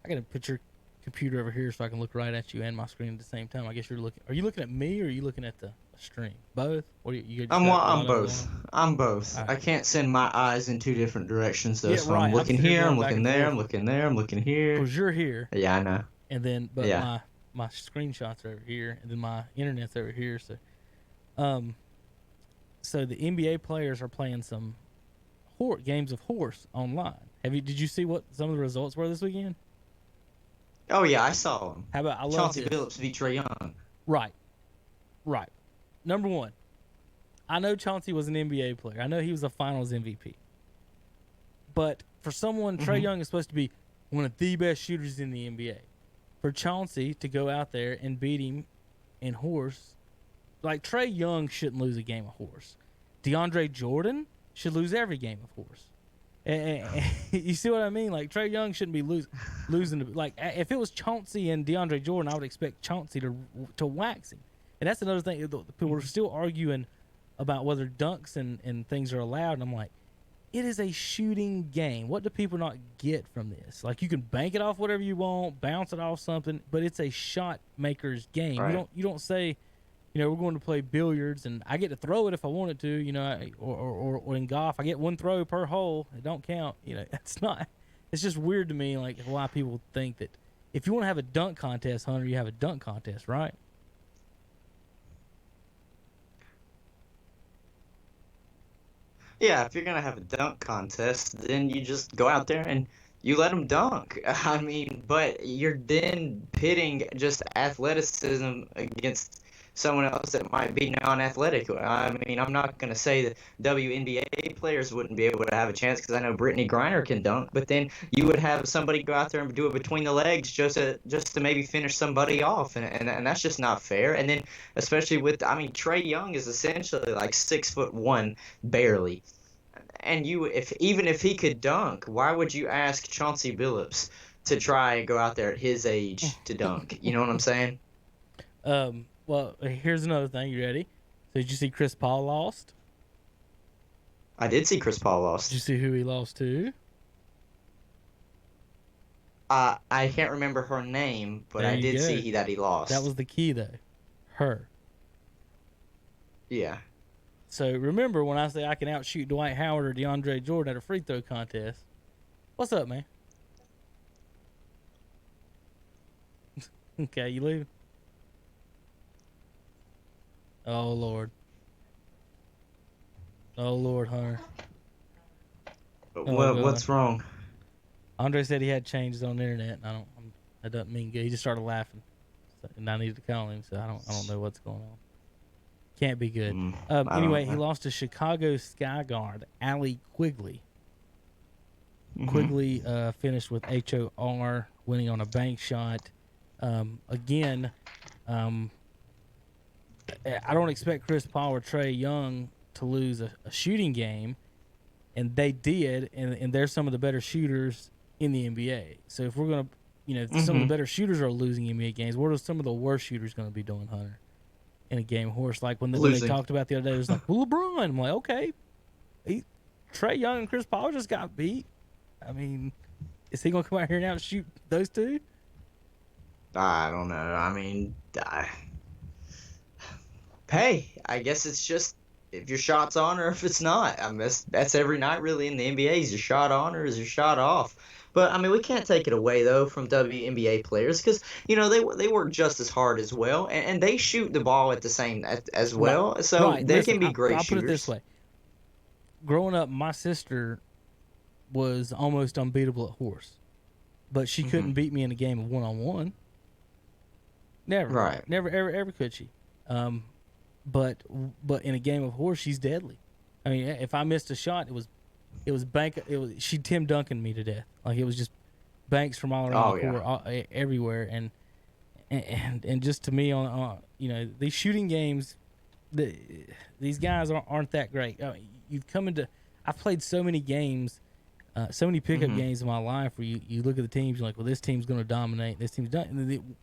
got a picture computer over here so I can look right at you and my screen at the same time. I guess you're looking. Are you looking at me or are you looking at the stream? Both? Or you just got I'm one over both. one? I'm both. All I right. can't send my eyes in two different directions though. Yeah, So I'm right. I'm looking sitting here here, going I'm back looking and there, forth I'm looking there, I'm looking here. because you're here, Yeah, I know. and then Yeah. my screenshots are over here, and then my internet's over here. So, so the NBA players are playing some games of horse online. Did you see what some of the results were this weekend? Oh yeah, I saw him. How about I love Chauncey this. Billups beat Trae Young. Right. Number one, I know Chauncey was an NBA player. I know he was a Finals MVP. But for someone, Trae Young is supposed to be one of the best shooters in the NBA. For Chauncey to go out there and beat him in horse, like Trae Young shouldn't lose a game of horse. DeAndre Jordan should lose every game of horse. And you see what I mean? Like Trae Young shouldn't be losing. Like if it was Chauncey and DeAndre Jordan, I would expect Chauncey to wax him. And that's another thing. People are still arguing about whether dunks and things are allowed. And I'm like, it is a shooting game. What do people not get from this? Like you can bank it off whatever you want, bounce it off something, but it's a shot maker's game. Right. You don't say, we're going to play billiards and I get to throw it if I wanted to, or in golf I get one throw per hole. It don't count. It's not. It's just weird to me, like why people think that if you want to have a dunk contest, Hunter, you have a dunk contest, right? Yeah, if you're gonna have a dunk contest, then you just go out there and you let them dunk. I mean, but you're then pitting just athleticism against someone else that might be non-athletic. I mean, I'm not gonna say that WNBA players wouldn't be able to have a chance because I know Brittany Griner can dunk, but then you would have somebody go out there and do it between the legs just to maybe finish somebody off, and that's just not fair. And then especially Trae Young is essentially like 6'1", barely. And even if he could dunk, why would you ask Chauncey Billups to try and go out there at his age to dunk? You know what I'm saying? Well, here's another thing. You ready? So did you see Chris Paul lost? I did see Chris Paul lost. Did you see who he lost to? I can't remember her name, but I did see that he lost. That was the key, though. Her. Yeah. So remember when I say I can outshoot Dwight Howard or DeAndre Jordan at a free throw contest? What's up, man? Okay, you leave. Oh Lord, Hunter. What's wrong? Andre said he had changes on the internet, and that doesn't mean good. He just started laughing, and I needed to call him, so I don't know what's going on. Can't be good. Anyway, he lost to Chicago Sky Guard Allie Quigley. Quigley finished with HOR, winning on a bank shot. Again, I don't expect Chris Paul or Trae Young to lose a shooting game, and they did, and they're some of the better shooters in the NBA. So if we're going to, some of the better shooters are losing NBA games, what are some of the worst shooters going to be doing, Hunter, in a game of horse? Like when they talked about the other day, it was like, well, LeBron. I'm like, okay. Trae Young and Chris Paul just got beat. I mean, is he going to come out here and outshoot those two? I don't know. I mean, hey, I guess it's just if your shot's on or if it's not. I mean, that's every night really in the NBA. Is your shot on or is your shot off? But I mean, we can't take it away though from WNBA players because they work just as hard as well, and they shoot the ball at the same as well. Right. So they can be great shooters. I'll put it this way: growing up, my sister was almost unbeatable at horse, but she couldn't beat me in a game of 1-on-1. Never, right? Never, ever could she. But in a game of horse, she's deadly. I mean, if I missed a shot, it was she Tim Duncan me to death. Like it was just banks from all around the court, everywhere, and just to me on these shooting games, these guys aren't that great. You've come into. I've played so many games, so many pickup games in my life where you look at the teams, you're like, well, this team's going to dominate. This team's done. And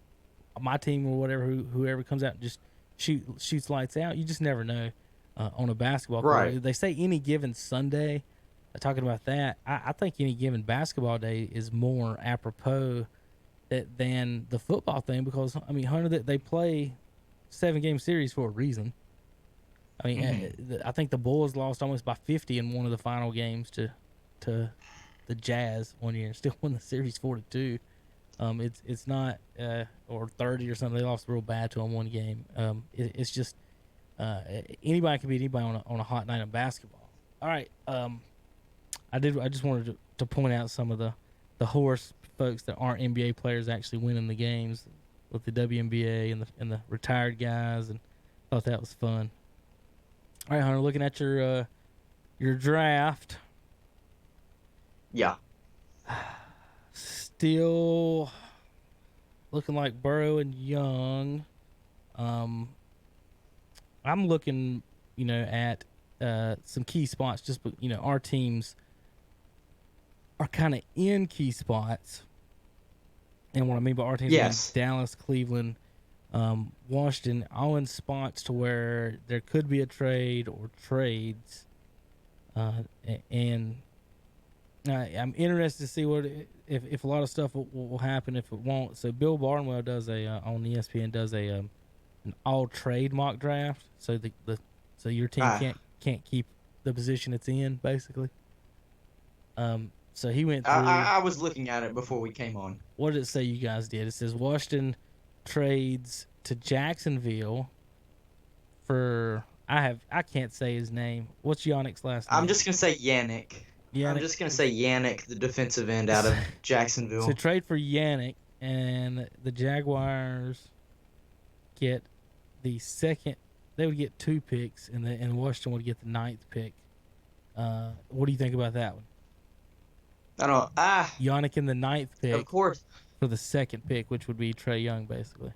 my team or whatever, whoever comes out and just shoots lights out. You just never know on a basketball court. Right. They say any given Sunday. Talking about that, I think any given basketball day is more apropos than the football thing, because I mean, Hunter, that they play 7-game series for a reason. I mean, I think the Bulls lost almost by 50 in one of the final games to the Jazz one year and still won the series 4-2. It's not or 30 or something. They lost real bad to them one game. It's just anybody can beat anybody on a hot night of basketball. All right. I just wanted to point out some of the horse folks that aren't NBA players actually winning the games with the WNBA and the retired guys, and thought that was fun. All right, Hunter, looking at your draft. Yeah. Still looking like Burrow and Young. I'm looking, at some key spots. Just, our teams are kind of in key spots. And what I mean by our teams, Yes. Dallas, Cleveland, Washington, all in spots to where there could be a trade or trades. And I'm interested to see if a lot of stuff will happen, if it won't. So Bill Barnwell does on ESPN does an all trade mock draft. So so your team can't keep the position it's in, basically. So he went through. I was looking at it before we came on. What did it say you guys did? It says Washington trades to Jacksonville for I can't say his name. What's Yannick's last name? I'm just gonna say Yannick. I'm just gonna say Yannick, the defensive end out of Jacksonville. So trade for Yannick, and the Jaguars get the second. They would get 2 picks, and Washington would get the 9th pick. What do you think about that one? I don't. Yannick in the 9th pick. Of course. For the 2nd pick, which would be Trey Young, basically.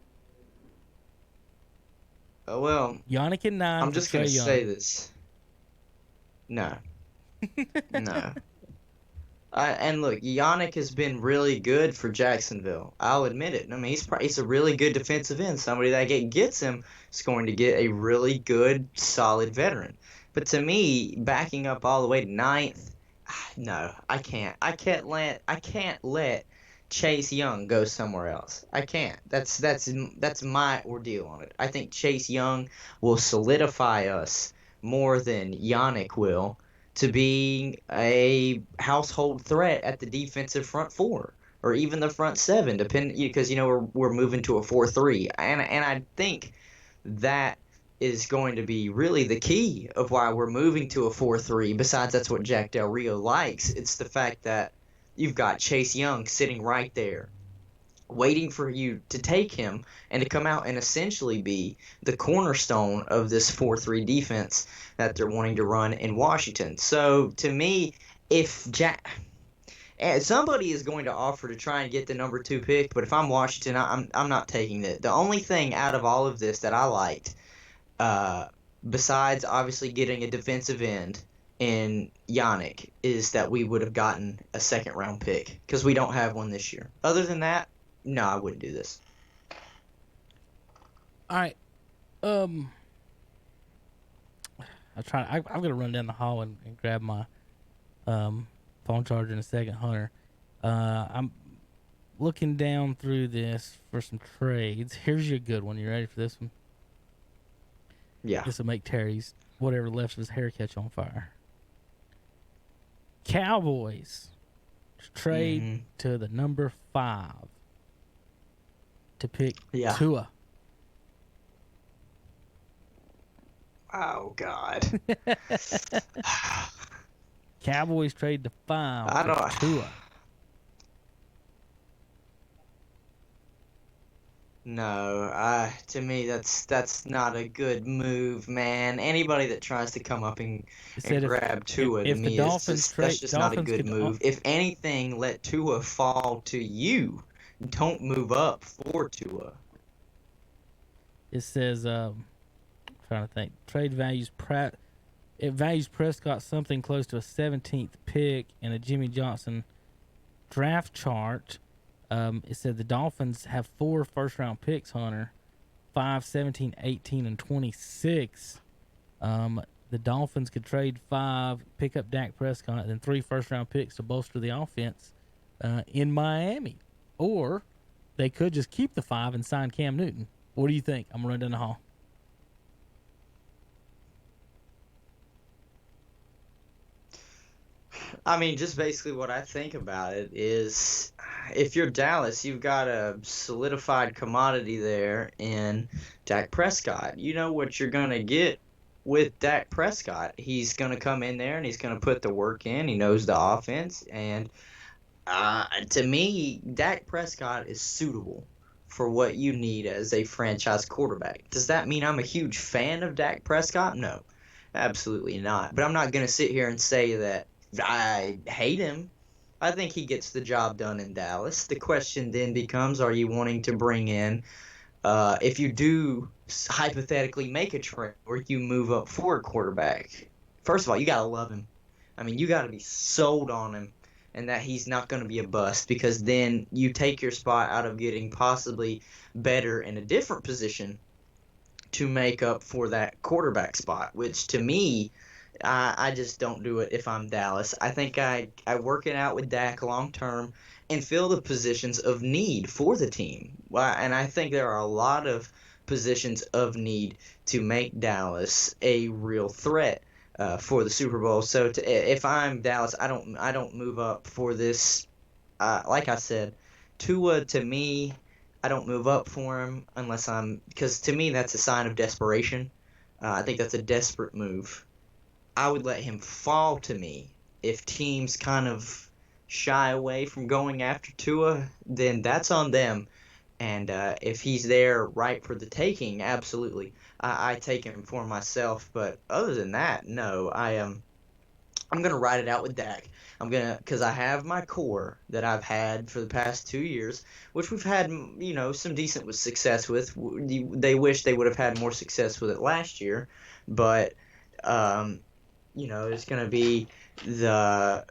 Well. Yannick in 9. I'm just gonna say this. No. No. And look, Yannick has been really good for Jacksonville. I'll admit it. I mean, he's a really good defensive end. Somebody that gets him is going to get a really good, solid veteran. But to me, backing up all the way to 9th, no, I can't. I can't let Chase Young go somewhere else. I can't. That's my ordeal on it. I think Chase Young will solidify us more than Yannick will to being a household threat at the defensive front 4 or even the front 7, depending, because we're moving to a 4-3, and I think that is going to be really the key of why we're moving to a 4-3. Besides, that's what Jack Del Rio likes. It's the fact that you've got Chase Young sitting right there, waiting for you to take him and to come out and essentially be the cornerstone of this 4-3 defense that they're wanting to run in Washington. So to me, if somebody is going to offer to try and get the number 2 pick, but if I'm Washington, I'm not taking it. The only thing out of all of this that I liked, besides obviously getting a defensive end in Yannick, is that we would have gotten a 2nd round pick, because we don't have one this year. Other than that, no, I wouldn't do this. All right. I'm gonna run down the hall and grab my phone charger in a second, Hunter. I'm looking down through this for some trades. Here's your good one. You ready for this one? Yeah. This will make Terry's whatever left of his hair catch on fire. Cowboys trade to the number 5 to pick Tua. Oh, God. Cowboys trade to 5 for Tua. No, to me that's not a good move, man. Anybody that tries to come up and grab Tua, to me, that's just not a good move. If anything, let Tua fall to you. Don't move up for Tua. It says, I'm trying to think, trade values it values Prescott something close to a 17th pick and a Jimmy Johnson draft chart. It said the Dolphins have 4 first-round picks, Hunter, 5, 17, 18, and 26. The Dolphins could trade 5, pick up Dak Prescott, and then 3 first-round picks to bolster the offense in Miami. Or they could just keep the 5 and sign Cam Newton. What do you think? I'm running down the hall. I mean, just basically what I think about it is if you're Dallas, you've got a solidified commodity there in Dak Prescott. You know what you're going to get with Dak Prescott. He's going to come in there and he's going to put the work in. He knows the offense. And to me, Dak Prescott is suitable for what you need as a franchise quarterback. Does that mean I'm a huge fan of Dak Prescott? No, absolutely not. But I'm not going to sit here and say that I hate him. I think he gets the job done in Dallas. The question then becomes, are you wanting to bring in, if you do hypothetically make a trade or you move up for a quarterback, first of all, you got to love him. I mean, you got to be sold on him and that he's not going to be a bust, because then you take your spot out of getting possibly better in a different position to make up for that quarterback spot, which to me, I just don't do it if I'm Dallas. I think I work it out with Dak long term and fill the positions of need for the team. And I think there are a lot of positions of need to make Dallas a real threat for the Super Bowl. So if I'm Dallas, I don't move up for this. Like I said, Tua, to me, I don't move up for him because to me that's a sign of desperation. I think that's a desperate move. I would let him fall to me. If teams kind of shy away from going after Tua, then that's on them. And if he's there right for the taking, absolutely, I take him for myself. But other than that, no, I'm gonna ride it out with Dak. Because I have my core that I've had for the past 2 years, which we've had, some decent success with. They wish they would have had more success with it last year, but it's going to be the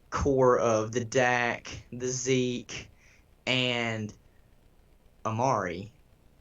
core of the Dak, the Zeke, and Amari.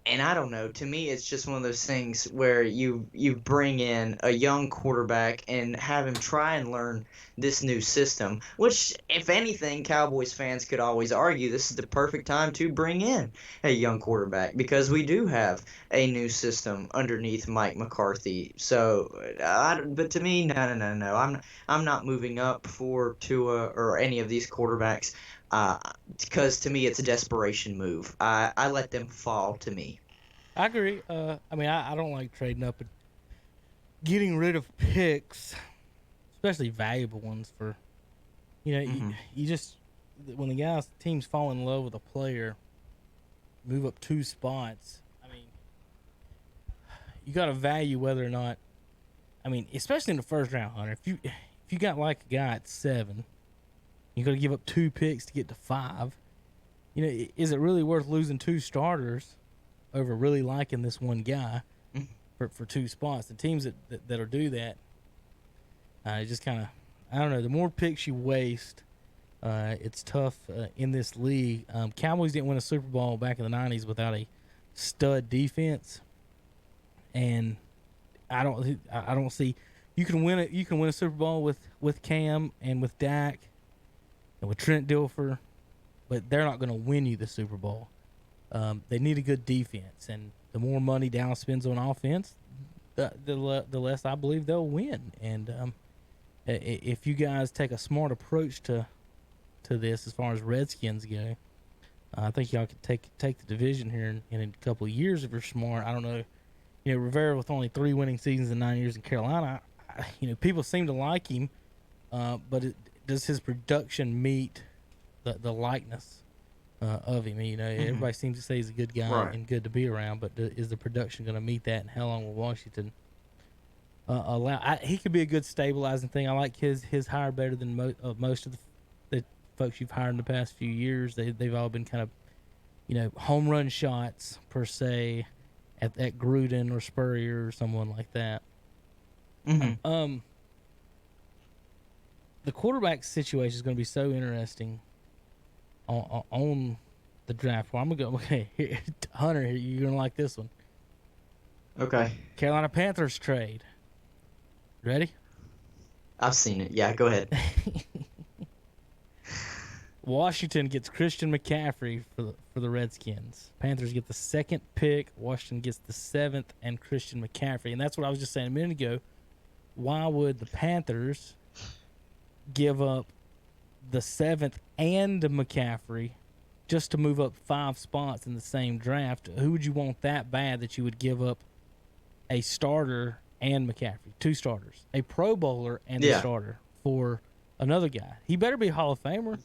And I don't know. To me, it's just one of those things where you bring in a young quarterback and have him try and learn this new system. Which, if anything, Cowboys fans could always argue this is the perfect time to bring in a young quarterback, because we do have a new system underneath Mike McCarthy. So, but to me, no. I'm not moving up for Tua or any of these quarterbacks. Because to me, it's a desperation move. I let them fall to me. I agree. I mean, I don't like trading up and getting rid of picks, especially valuable ones for, you just, when the teams fall in love with a player, move up 2 spots. I mean, you got to value whether or not, I mean, especially in the first round, Hunter, if you got like a guy at 7, you got to give up 2 picks to get to 5. Is it really worth losing 2 starters over really liking this one guy for 2 spots? The teams that'll do that, it just kind of, I don't know. The more picks you waste, it's tough in this league. Cowboys didn't win a Super Bowl back in the '90s without a stud defense, and I don't see you can win a Super Bowl with Cam and with Dak and with Trent Dilfer, but they're not going to win you the Super Bowl. They need a good defense, and the more money Dallas spends on offense, the less I believe they'll win. And if you guys take a smart approach to this, as far as Redskins go, I think y'all could take the division here in a couple of years if you're smart. I don't know. Rivera with only 3 winning seasons in 9 years in Carolina, people seem to like him, but does his production meet the likeness of him? Everybody seems to say he's a good guy and good to be around, but is the production going to meet that? And how long will Washington allow? He could be a good stabilizing thing. I like his hire better than most of the folks you've hired in the past few years. They've all been kind of, home run shots per se at Gruden or Spurrier or someone like that. The quarterback situation is going to be so interesting on the draft. Well, I'm going to go, okay, Hunter, you're going to like this one. Okay. Carolina Panthers trade. Ready? I've seen it. Yeah, go ahead. Washington gets Christian McCaffrey for the Redskins. Panthers get the 2nd pick. Washington gets the 7th and Christian McCaffrey. And that's what I was just saying a minute ago. Why would the Panthers give up the 7th and McCaffrey just to move up 5 spots in the same draft? Who would you want that bad that you would give up a starter and McCaffrey, 2 starters, a Pro Bowler and a starter for another guy? He better be a Hall of Famer.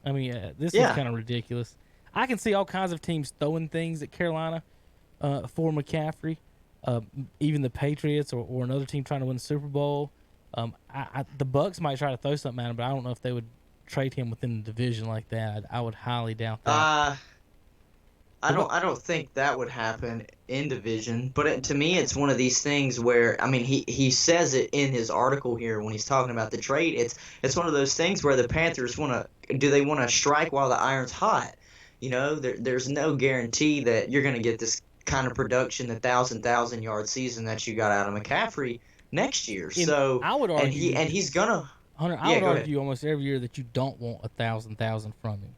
I mean, this is kind of ridiculous. I can see all kinds of teams throwing things at Carolina for McCaffrey, even the Patriots or another team trying to win the Super Bowl. The Bucks might try to throw something at him, but I don't know if they would trade him within the division like that. I would highly doubt that. I don't think that would happen in division, but to me, it's one of these things where, I mean, he says it in his article here when he's talking about the trade. It's one of those things where the Panthers want to strike while the iron's hot. You know, there's no guarantee that you're going to get this kind of production, the 1,000 yard season that you got out of McCaffrey next year. So I would argue, and he's gonna. Hunter, I would argue almost every year that you don't want 1,000 from him.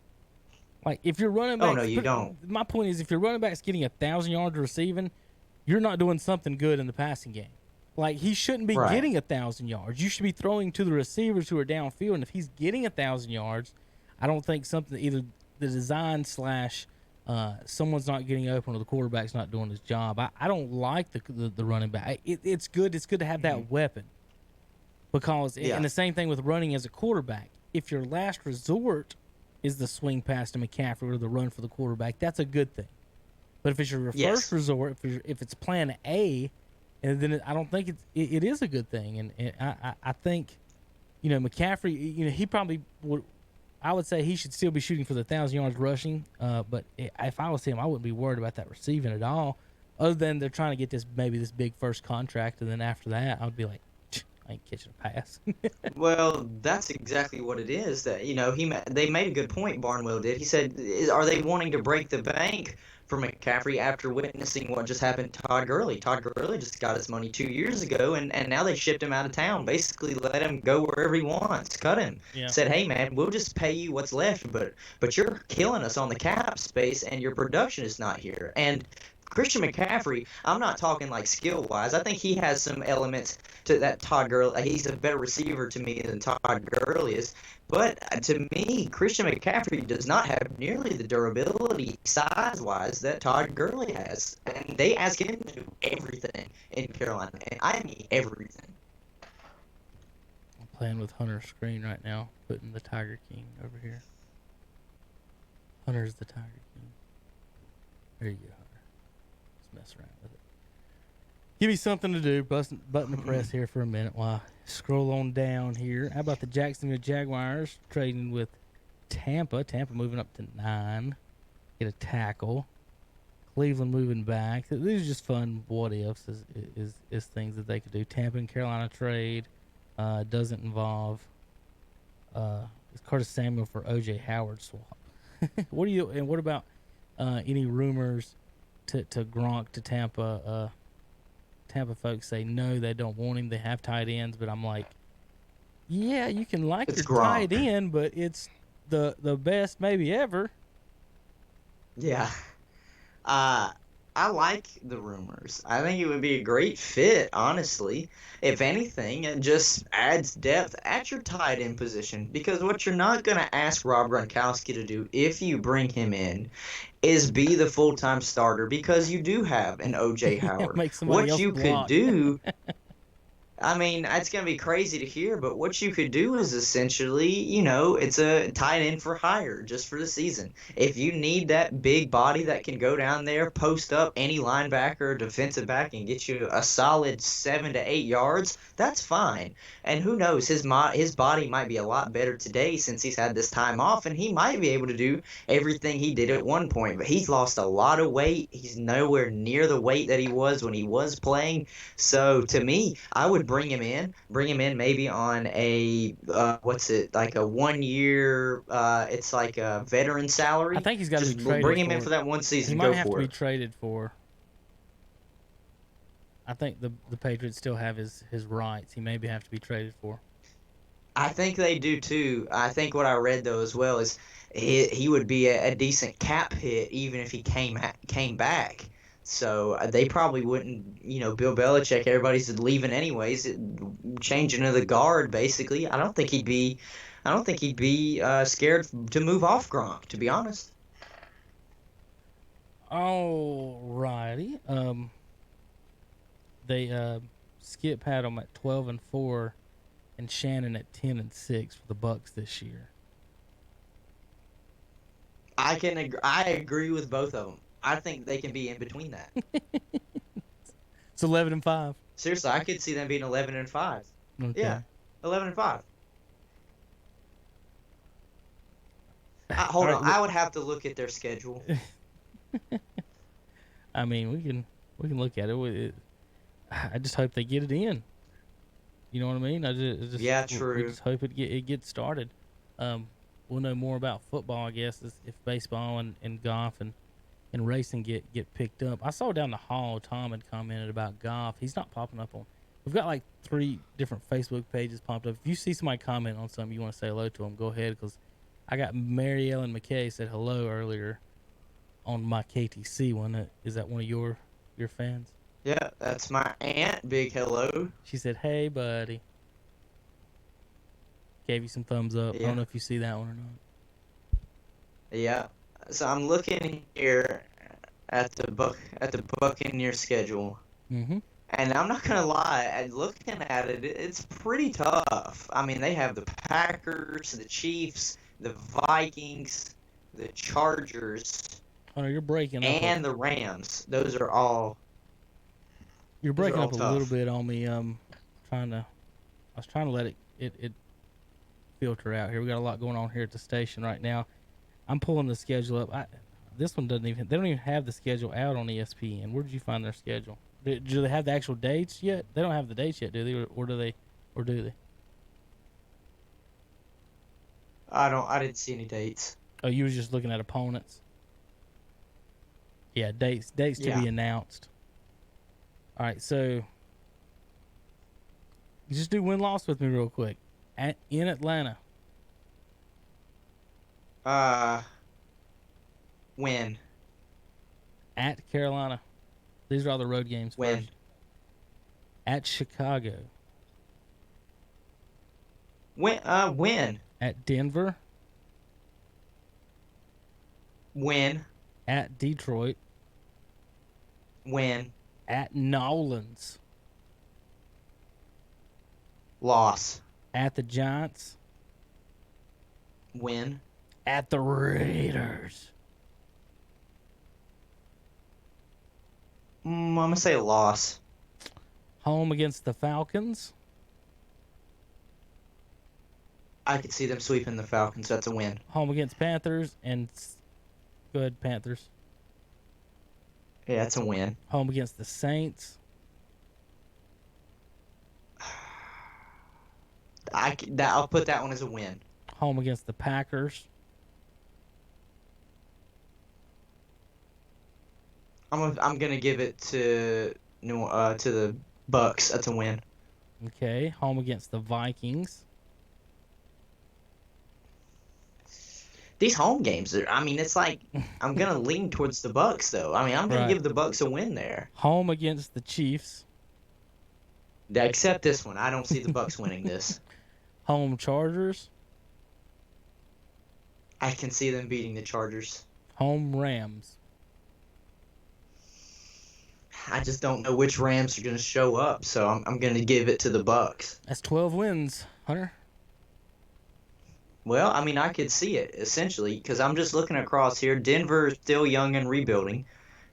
Like, if you're running back... Oh, no, you don't. My point is, if your running back's getting 1,000 yards receiving, you're not doing something good in the passing game. Like, he shouldn't be getting 1,000 yards. You should be throwing to the receivers who are downfield, and if he's getting 1,000 yards, I don't think something... Either the design / someone's not getting open or the quarterback's not doing his job. I don't like the running back. It's good. It's good to have that weapon. Because, and the same thing with running as a quarterback. If your last resort is the swing pass to McCaffrey or the run for the quarterback, that's a good thing. But if it's your first resort, if it's plan A, and then I don't think it is a good thing. And I think, McCaffrey, he probably would. I would say he should still be shooting for the 1,000 yards rushing. But if I was him, I wouldn't be worried about that receiving at all. Other than they're trying to get this big first contract, and then after that, I would be like, I ain't catching a pass. Well, that's exactly what it is. That they made a good point. Barnwell did. He said, "Are they wanting to break the bank for McCaffrey after witnessing what just happened to Todd Gurley? Todd Gurley just got his money 2 years ago, and now they shipped him out of town. Basically, let him go wherever he wants. Cut him. Yeah. Said, hey man, we'll just pay you what's left, but you're killing us on the cap space, and your production is not here." And Christian McCaffrey, I'm not talking like skill-wise. I think he has some elements to that Todd Gurley. He's a better receiver to me than Todd Gurley is. But to me, Christian McCaffrey does not have nearly the durability size-wise that Todd Gurley has. And they ask him to do everything in Carolina. And I mean everything. I'm playing with Hunter's screen right now, putting the Tiger King over here. Hunter's the Tiger King. There you go. Mess around with it. Give me something to do. Button the press here for a minute while I scroll on down here. How about the Jacksonville Jaguars trading with Tampa? Tampa moving up to 9. Get a tackle. Cleveland moving back. These are just fun what ifs is things that they could do. Tampa and Carolina trade doesn't involve Curtis Samuel for O.J. Howard swap. What about any rumors to Gronk to Tampa? Tampa folks say no, they don't want him. They have tight ends, but I'm like, yeah, you can like your tight end, but it's the best maybe ever. Yeah. I like the rumors. I think it would be a great fit, honestly. If anything, it just adds depth at your tight end position. Because what you're not going to ask Rob Gronkowski to do if you bring him in is be the full-time starter, because you do have an O.J. Howard. What you could do... I mean, it's going to be crazy to hear, but what you could do is essentially, it's a tight end for hire just for the season. If you need that big body that can go down there, post up any linebacker or defensive back and get you a solid 7 to 8 yards, that's fine. And who knows, his body might be a lot better today since he's had this time off, and he might be able to do everything he did at one point. But he's lost a lot of weight. He's nowhere near the weight that he was when he was playing. So to me, I would bring him in maybe on a like a 1 year, it's like a veteran salary. I think he's got to be traded. Bring him in for that one season. He might have to be traded for. I think the Patriots still have his rights. He maybe have to be traded for. I think they do too. I think what I read though as well is he would be a decent cap hit even if he came back. So they probably wouldn't, Bill Belichick. Everybody's leaving anyways, changing to the guard basically. I don't think he'd be scared to move off Gronk. To be honest. Alrighty. They Skip had them at 12-4, and Shannon at 10-6 for the Bucks this year. I agree with both of them. I think they can be in between that. It's 11-5. Seriously, I could see them being 11-5. Okay. Yeah, 11-5. Hold All on, right, I would have to look at their schedule. I mean, we can look at it. I just hope they get it in. You know what I mean? Yeah, We true. just hope it gets started. We'll know more about football, I guess, if baseball and golf and racing get picked up. I saw down the hall Tom had commented about golf. He's not popping up on. We've got like 3 different Facebook pages popped up. If you see somebody comment on something, you want to say hello to them, go ahead, because I got Mary Ellen McKay said hello earlier on my KTC one. Is that one of your fans? Yeah, that's my aunt. Big hello. She said, "Hey, buddy." Gave you some thumbs up. Yeah. I don't know if you see that one or not. Yeah. So I'm looking here at the Buccaneer schedule, Mm-hmm. and I'm not gonna lie. Looking at it, it's pretty tough. I mean, they have the Packers, the Chiefs, the Vikings, the Chargers, Oh no, you're breaking up. and the Rams. Those are all. You're breaking all up a little tough. bit on me. I was trying to let it filter out here. We got a lot going on here at the station right now. I'm pulling the schedule up. This one doesn't even. They don't even have the schedule out on ESPN. Where did you find their schedule? Do they have the actual dates yet? They don't have the dates yet, do they? Or do they? Or do they? I didn't see any dates. Oh, you was just looking at opponents. Yeah, dates to Yeah. be announced. All right, so just do win-loss with me real quick. In Atlanta, Win. at Carolina. These are all the road games Win. first. At Chicago, Win. at Denver, Win. at Detroit, Win. at Nolans, Loss. at the Giants, Win. at the Raiders, I'm gonna say loss. home against the Falcons, I could see them sweeping the Falcons. That's a win. home against Panthers, and go ahead, Panthers. Yeah, that's a win. Home against the Saints, I'll put that one as a win. home against the Packers, I'm gonna give it to to the Bucks. That's a win. okay, home against the Vikings, These home games I mean, it's like I'm gonna lean towards the Bucks though. I mean, I'm gonna Right. give the Bucks a win there. home against the Chiefs, Except this one, I don't see the Bucks winning this. home Chargers, I can see them beating the Chargers. home Rams. I just don't know which Rams are gonna show up, so I'm gonna give it to the Bucks. That's 12 wins, Hunter. Well, I mean, I could see it essentially because I'm just looking across here. Denver's still young and rebuilding.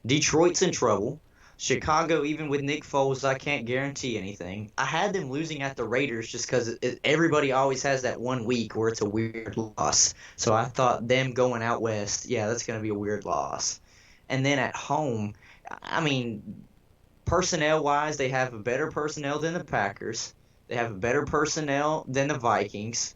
Detroit's in trouble. Chicago, even with Nick Foles, I can't guarantee anything. I had them losing at the Raiders just because everybody always has that one week where it's a weird loss. So I thought them going out west, yeah, that's going to be a weird loss. And then at home, I mean, personnel-wise, they have a better personnel than the Packers. They have a better personnel than the Vikings.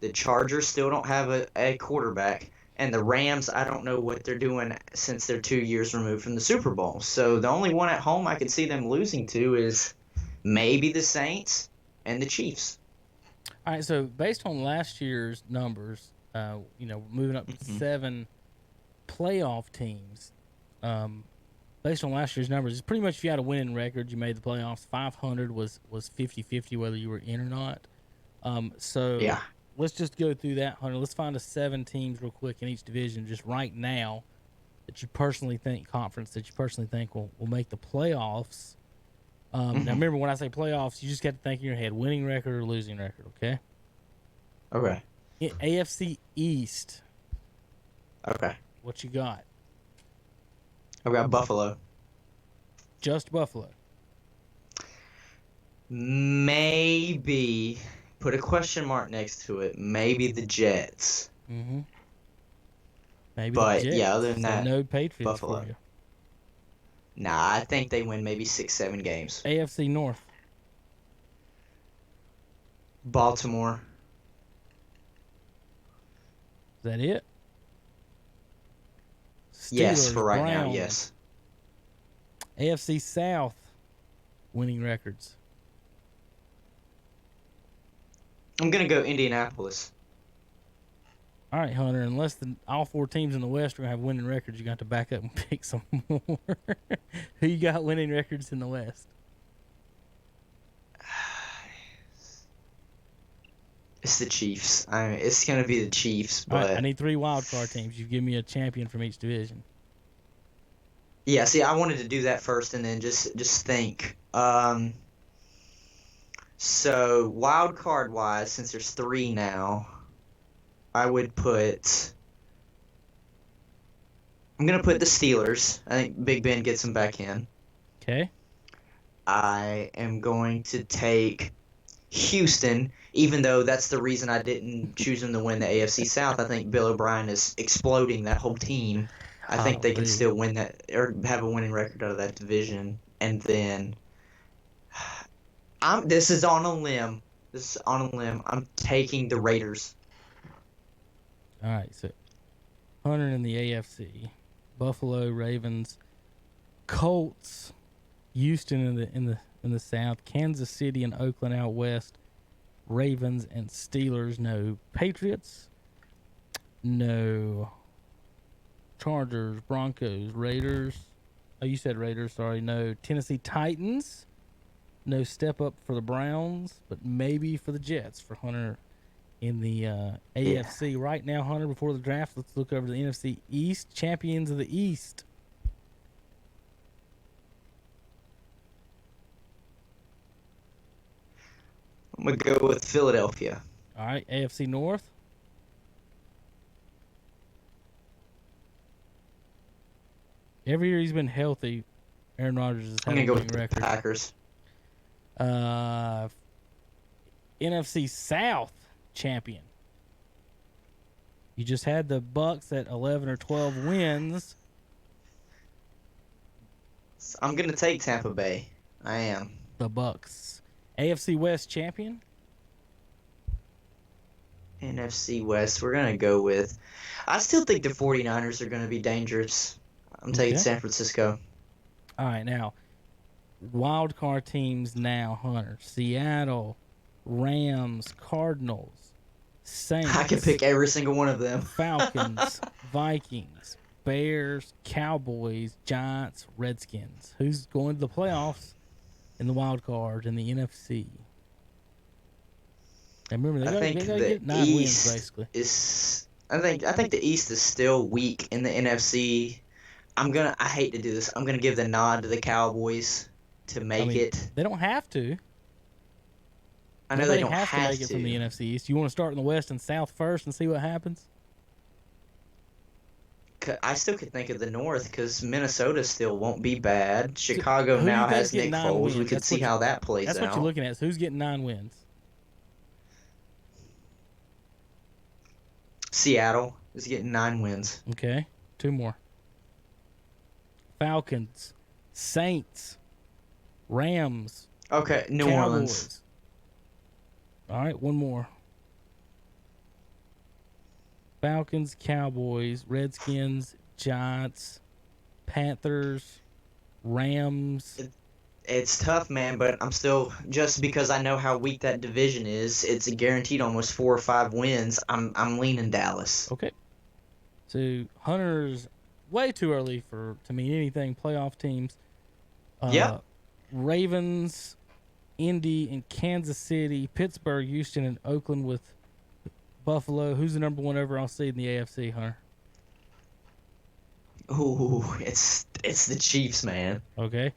The Chargers still don't have a quarterback. And the Rams, I don't know what they're doing since they're 2 years removed from the Super Bowl. So the only one at home I could see them losing to is maybe the Saints and the Chiefs. All right, so based on last year's numbers, moving up to Hmm. 7 playoff teams, based on last year's numbers, it's pretty much if you had a winning record, you made the playoffs. 500 was 50-50 whether you were in or not. So Yeah. let's just go through that, Hunter. Let's find a 7 teams real quick in each division, just right now that you personally think conference that you personally think will make the playoffs. Now Hmm. remember when I say playoffs, you just got to think in your head winning record or losing record. Okay. Okay. AFC East, Okay. what you got? I've got Buffalo. Just Buffalo. Maybe put a question mark next to it. Maybe the Jets. Mm-hmm. Maybe the But yeah, other Jets. than So that, no Patriots for Buffalo. you. Nah, I think they win maybe 6, 7 games. AFC North. Baltimore. Is that it? Yes, Steelers, for right now, Browns. yes. AFC South. Winning records. I'm gonna go Indianapolis. All right, Hunter. Unless all 4 teams in the West are gonna have winning records, you got to back up and pick some more. Who you got winning records in the West? It's the Chiefs. It's gonna be the Chiefs, All right, I but need 3 wild card teams. You give me a champion from each division. yeah. See, I wanted to do that first, and then just think. So wild card wise, since there's 3 now, I would put. I'm gonna put the Steelers. I think Big Ben gets them back in. Okay. I am going to take Houston, even though that's the reason I didn't choose them to win the AFC South. I think Bill O'Brien is exploding that whole team. I think they can Golly. still win that or have a winning record out of that division. And then this is on a limb. This is on a limb. I'm taking the Raiders. All right, so Hunter in the AFC, Buffalo, Ravens, Colts, Houston in the South, Kansas City and Oakland out west, Ravens and Steelers. No Patriots, no Chargers, Broncos, Raiders. Oh, you said Raiders. Sorry, no Tennessee Titans. No step up for the Browns, but maybe for the Jets for Hunter in the Yeah. AFC. Right now, Hunter, before the draft, let's look over the NFC East. Champions of the East. I'm gonna go with Philadelphia. All right, AFC North. Every year he's been healthy, Aaron Rodgers has I'm had a gonna go with winning the record. Packers. Uh, NFC South champion. You just had the Bucks at 11 or 12 wins. I'm gonna take Tampa Bay. I am. The Bucks. AFC West champion. NFC West, we're going to go with. I still think the 49ers are going to be dangerous. I'm taking Okay. San Francisco. All right, now wild card teams now, Hunter. Seattle, Rams, Cardinals, Saints. I can pick every single one of them. Falcons, Vikings, Bears, Cowboys, Giants, Redskins. Who's going to the playoffs in the wild card in the NFC? And remember, I think they gotta the get 9 wins East basically. is. I think the East is still weak in the NFC. I hate to do this. I'm gonna give the nod to the Cowboys to make it. They don't have to. I know Nobody they don't has to have make it from the NFC East. You want to start in the West and South first and see what happens? I still could think of the North because Minnesota still won't be bad. So, Chicago who do you now think's has getting Nick 9 Foles. wins? We could see how that plays That's out. what you're looking at. So who's getting 9 wins? Seattle is getting 9 wins. Okay, 2 more. Falcons, Saints, Rams, Okay, New Cowboys. Orleans. All right, 1 more. Falcons, Cowboys, Redskins, Giants, Panthers, Rams. It's tough, man, but I'm still just because I know how weak that division is. It's a guaranteed almost 4 or 5 wins. I'm leaning Dallas. Okay. So Hunter's way too early to mean anything. Playoff teams. Yep. Ravens, Indy, and Kansas City, Pittsburgh, Houston, and Oakland with Buffalo. Who's the number one overall seed in the AFC, Hunter? Ooh, it's the Chiefs, man. Okay.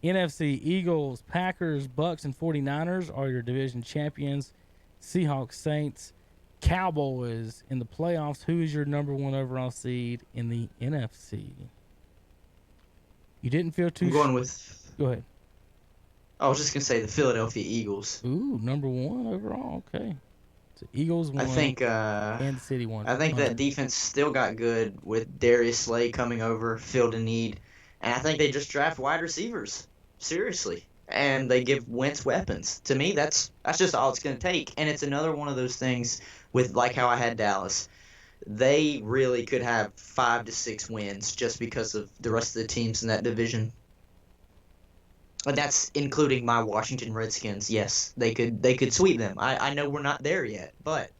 NFC, Eagles, Packers, Bucks, and 49ers are your division champions. Seahawks, Saints, Cowboys in the playoffs. Who is your number one overall seed in the NFC? You didn't feel too... I'm going with... Go ahead. I was just going to say the Philadelphia Eagles. Ooh, number one overall. Okay. So Eagles won. I think Kansas City won. I think that defense still got good with Darius Slay coming over, filled a need. And I think they just draft wide receivers. Seriously. And they give Wentz weapons. To me, that's just all it's going to take. And it's another one of those things with like how I had Dallas. They really could have 5 to 6 wins just because of the rest of the teams in that division. And that's including my Washington Redskins. Yes, they could sweep them. I know we're not there yet, but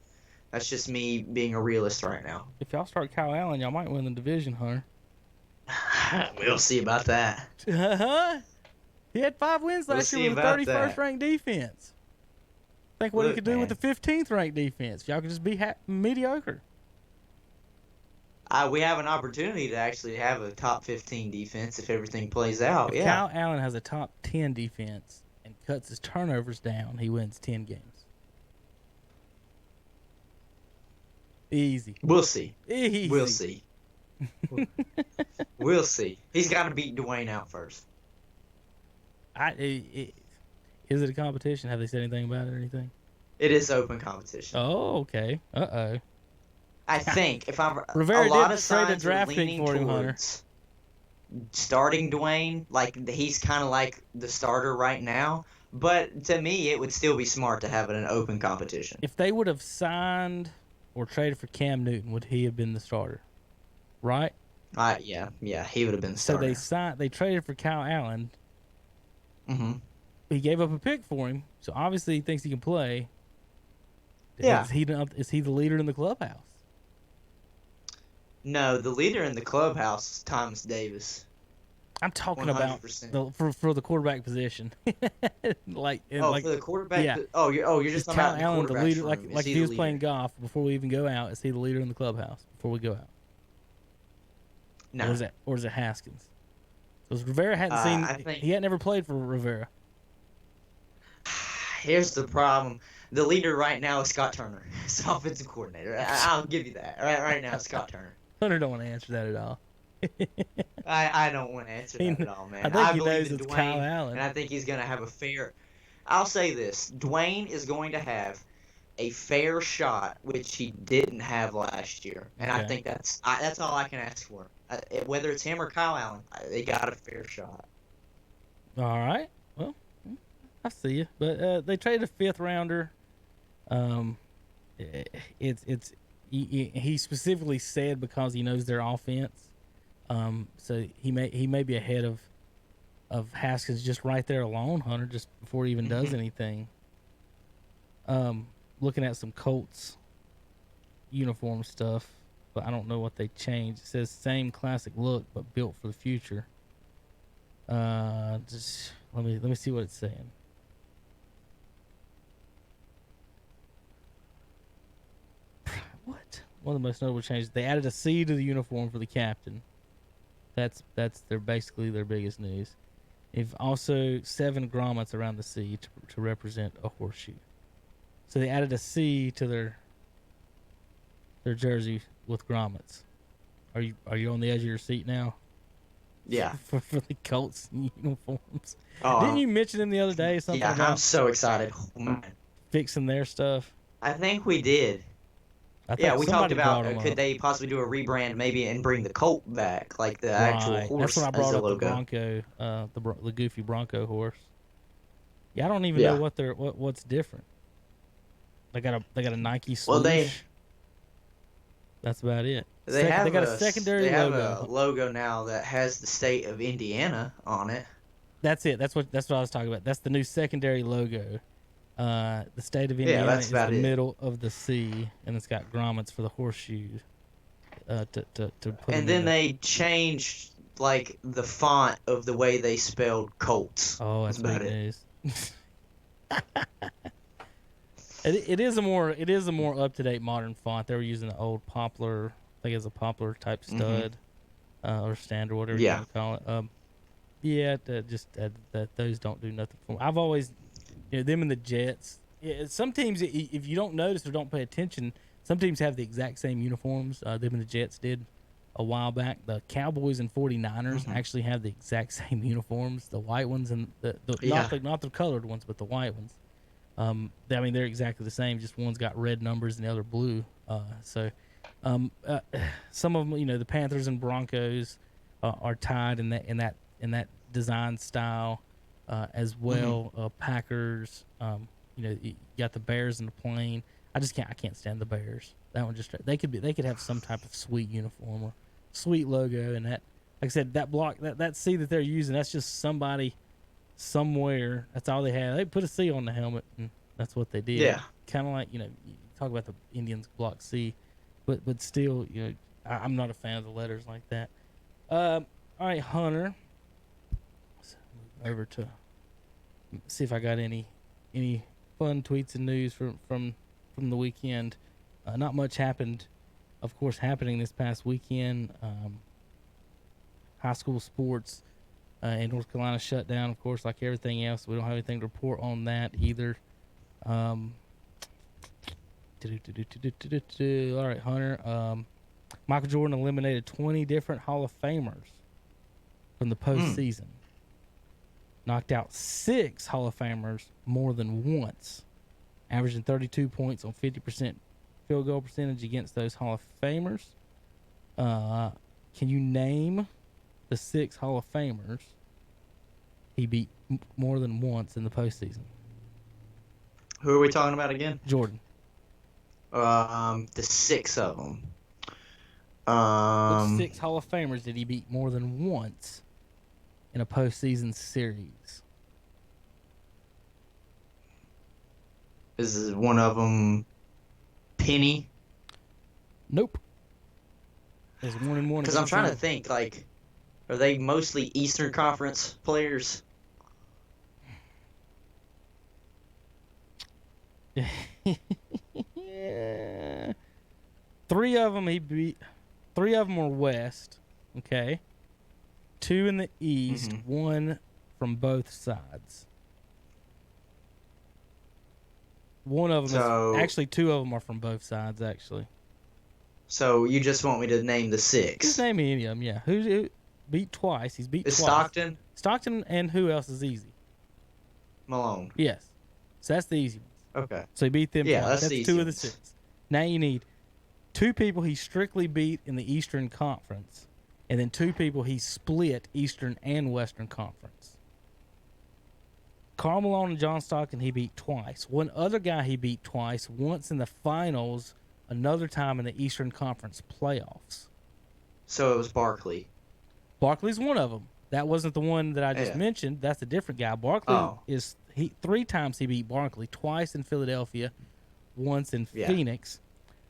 that's just me being a realist right now. If y'all start Kyle Allen, y'all might win the division, Hunter. We'll see about that. He had 5 wins last year with a 31st ranked defense. Think what he could do with the 15th ranked defense. Y'all could just be mediocre. We have an opportunity to actually have a top 15 defense if everything plays out. If Kyle Allen has a top 10 defense and cuts his turnovers down, he wins 10 games. Easy. We'll see. Easy. We'll see. We'll see. He's got to beat Dwayne out first. Is it a competition? Have they said anything about it or anything? It is open competition. Oh, okay. Uh-oh. I think if I'm Rivera a lot did of trade a signs draft are pick leaning for him, Hunter. towards starting Dwayne, like he's kind of like the starter right now. But to me, it would still be smart to have it an open competition. If they would have signed or traded for Cam Newton, would he have been the starter? Right? Yeah, he would have been the starter. So they traded for Kyle Allen. Mm-hmm. He gave up a pick for him, so obviously he thinks he can play. Yeah. Is he the leader in the clubhouse? No, the leader in the clubhouse is Thomas Davis. I'm talking 100%. about for the quarterback position. For the quarterback. Yeah. You're just talking Kyle about Allen the the leader? room. Like if he was playing golf before we even go out, is he the leader in the clubhouse before we go out? No. Or is it Haskins? Because Rivera he hadn't ever played for Rivera. Here's the problem. The leader right now is Scott Turner. It's offensive coordinator. I'll give you that. Right now, Scott Turner. Hunter don't want to answer that at all. I don't want to answer that at all, man. I think he believe knows in it's Dwayne, Kyle Allen. and I think he's going to have a fair... I'll say this. Dwayne is going to have a fair shot, which he didn't have last year. And I think that's all I can ask for. Whether it's him or Kyle Allen, they got a fair shot. All right. Well, I see you. But they traded a 5th rounder. He specifically said because he knows their offense. So he may be ahead of Haskins just right there alone, Hunter, just before he even does anything. Looking at some Colts uniform stuff, but I don't know what they changed. It says same classic look, but built for the future. Just let me see what it's saying. What? One of the most notable changes. They added a C to the uniform for the captain. That's basically their biggest news. They've also 7 grommets around the C to represent a horseshoe. So they added a C to their jersey with grommets. Are you on the edge of your seat now? Yeah. For the Colts uniforms. Oh, Didn't you mention them the other day? Something yeah, about I'm so excited. Oh, man. fixing their stuff. I think we did. Yeah, we talked about could they possibly do a rebrand maybe and bring the Colt back, like the actual horse. That's when I brought as the up logo. the Bronco, the goofy Bronco horse. Yeah, I don't even know what's different. They got a Nike swoosh. Well, that's about it. They got a secondary They have logo. a logo now that has the state of Indiana on it. That's it. That's what I was talking about. That's the new secondary logo. The state of Yeah, Indiana that's is about the it. middle of the sea, and it's got grommets for the horseshoes. To put And them in then the. they changed like the font of the way they spelled Colts. Oh, That's that's about big it. news. It is a more up to date modern font. They were using the old poplar. I think it's a poplar type Hmm. stud or stand or whatever you Yeah. want to call it. Yeah, that those don't do nothing for me. I've always, them and the Jets. Yeah, some teams, if you don't notice or don't pay attention, some teams have the exact same uniforms. Them and the Jets did a while back. The Cowboys and 49ers Hmm. actually have the exact same uniforms. The white ones and the Yeah. not the colored ones, but the white ones. I mean, they're exactly the same. Just one's got red numbers and the other blue. So, um, uh, some of them, the Panthers and Broncos are tied in that design style as Hmm. well. Packers, you got the Bears and the plane. I can't stand the Bears. That one just they could have some type of sweet uniform or sweet logo, and that, like I said, that block that C that they're using, that's just somebody somewhere. That's all they had. They put a C on the helmet, and that's what they did. Yeah. Kind of like, you talk about the Indians block C, but still, I'm not a fan of the letters like that. All right, Hunter. Let's move over to see if I got any fun tweets and news from the weekend. Not much happened, of course, happening this past weekend. High school sports in North Carolina shut down, of course, like everything else. We don't have anything to report on that either. All right, Hunter. Michael Jordan eliminated 20 different Hall of Famers from the Mm. postseason. Knocked out 6 Hall of Famers more than once, averaging 32 points on 50% field goal percentage against those Hall of Famers. Can you name the 6 Hall of Famers he beat more than once in the postseason? Who are we talking about again? Jordan. The 6 of them. Which 6 Hall of Famers did he beat more than once in a postseason series? Is one of them Penny? Nope. There's 1 and 1 Because I'm against trying to him. think, like, are they mostly Eastern Conference players? Yeah. 3 of them he beat. 3 of them were West. Okay. 2 in the East. Hmm. 1 from both sides. One of them So, is actually 2 of them are from both sides. Actually, so you just want me to name the just 6? name me any of them. Yeah, who beat twice? He's beat Is twice. Stockton? Stockton, and who else is easy? Malone. Yes, so that's the easy ones. Okay. So he beat them Yeah, twice. that's That's the 2 easy of the ones. 6. Now you need 2 people he strictly beat in the Eastern Conference, and then 2 people he split Eastern and Western Conference. Karl Malone and John Stockton he beat twice. One other guy he beat twice, once in the finals, another time in the Eastern Conference playoffs. So it was Barkley. Barkley's one of them. That wasn't the one that I just Yeah. mentioned. That's a different guy. Barkley Oh, is 3 times he beat Barkley, twice in Philadelphia, once in yeah. Phoenix.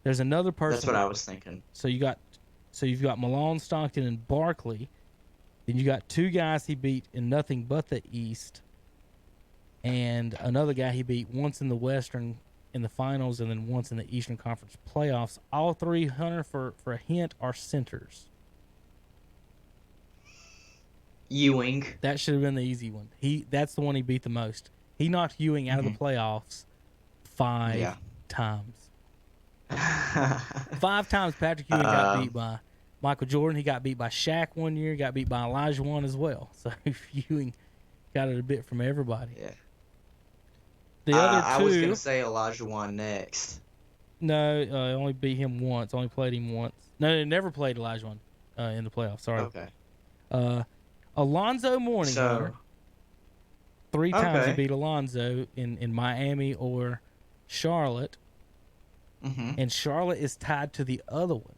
There's another That's what person. I was thinking. You've got Malone, Stockton, and Barkley. Then you got 2 guys he beat in nothing but the East, and another guy he beat once in the Western in the finals, and then once in the Eastern Conference playoffs. All 3, Hunter, for a hint, are centers. Ewing. That should have been the easy one. That's the one he beat the most. He knocked Ewing out of the playoffs 5 Yeah. times. 5 times Patrick Ewing got beat Um, by Michael Jordan. He got beat by Shaq one year. Got beat by Elijah one as well. So Ewing got it a bit from everybody. yeah. The other 2, I was gonna say Elijah won next. no, only beat him once. Only played him once. No, they never played Elijah one in the playoffs. Sorry. Okay. Alonzo Mourning, Hunter. So 3 times he okay. beat Alonzo in Miami or Charlotte. Hmm. And Charlotte is tied to the other one,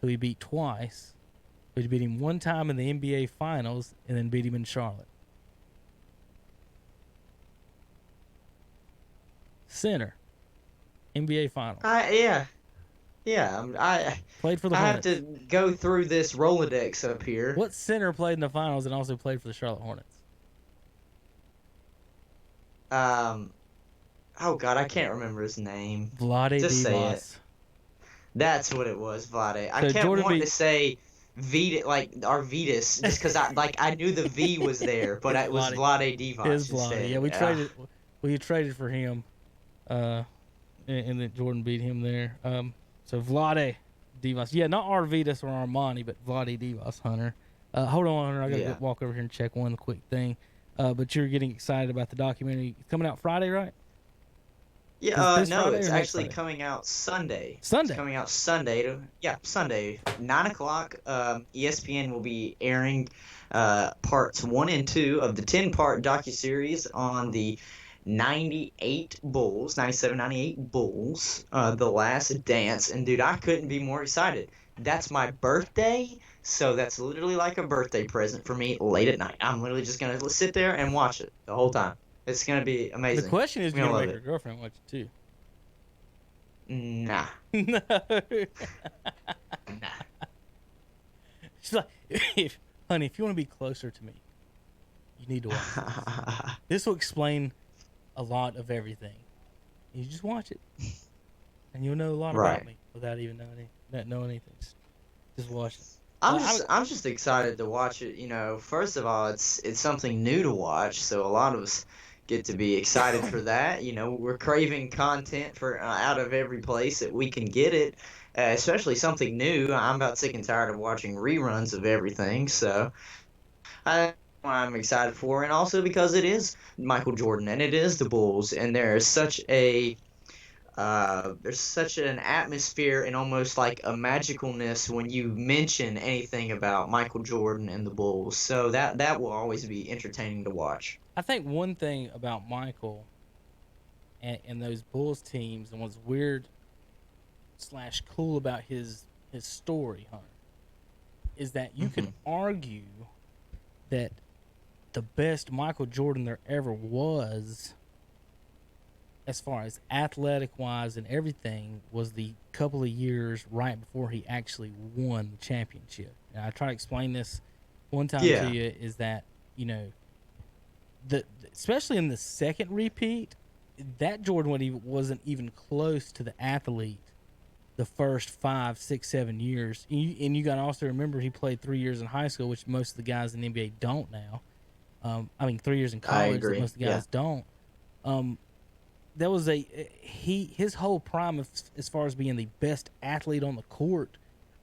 who he beat twice. Who beat him 1 time in the NBA Finals and then beat him in Charlotte. Center. NBA Finals. Yeah. I Played for the have Hornets. to go through this Rolodex up here. What center played in the finals and also played for the Charlotte Hornets? Oh God, I can't remember his name. Vlade Just say it. Divac. That's what it was, Vlade. I So kept Jordan wanting beat to say Vita, like Arvidas, just because I knew the V was there, but it was Vlade Divac His Vlade. instead. Yeah, we traded for him, and then Jordan beat him there. So Vlade Divac. Yeah, not Arvidas or Armani, but Vlade Divac, Hunter. Hold on, Hunter. I gotta go walk over here and check one quick thing. But you're getting excited about the documentary coming out Friday, right? Yeah, no, Friday it's or next actually Friday? coming out Sunday. Sunday. It's coming out Sunday. Sunday, 9 o'clock. ESPN will be airing parts 1 and 2 of the 10-part docuseries on the 98 Bulls, 97, 98 Bulls, The Last Dance. And dude, I couldn't be more excited. That's my birthday, so that's literally like a birthday present for me late at night. I'm literally just gonna sit there and watch it the whole time. It's gonna be amazing. The question is, I'm do you gonna make love your girlfriend watch it too? Nah. No. Nah. She's like, honey, if you want to be closer to me, you need to watch this. This will explain a lot of everything. You just watch it, and you'll know a lot about me without even knowing anything. Just watch it. I'm just excited to watch it. You know, first of all, it's something new to watch, so a lot of us get to be excited for that. You know, we're craving content for out of every place that we can get it, especially something new. I'm about sick and tired of watching reruns of everything, so I'm excited for, and also because it is Michael Jordan and it is the Bulls, and there's such an atmosphere and almost like a magicalness when you mention anything about Michael Jordan and the Bulls. So that will always be entertaining to watch. I think one thing about Michael and those Bulls teams, and what's weird / cool about his story, Hunter, is that you can argue that the best Michael Jordan there ever was, as far as athletic wise and everything, was the couple of years right before he actually won the championship. And I try to explain this one time to you, is that, you know, especially in the second repeat, that Jordan wasn't even close to the athlete the first 5, 6, 7 years. And you got to also remember he played 3 years in high school, which most of the guys in the NBA don't now. 3 years in college that most of the guys don't. That was his whole prime as far as being the best athlete on the court.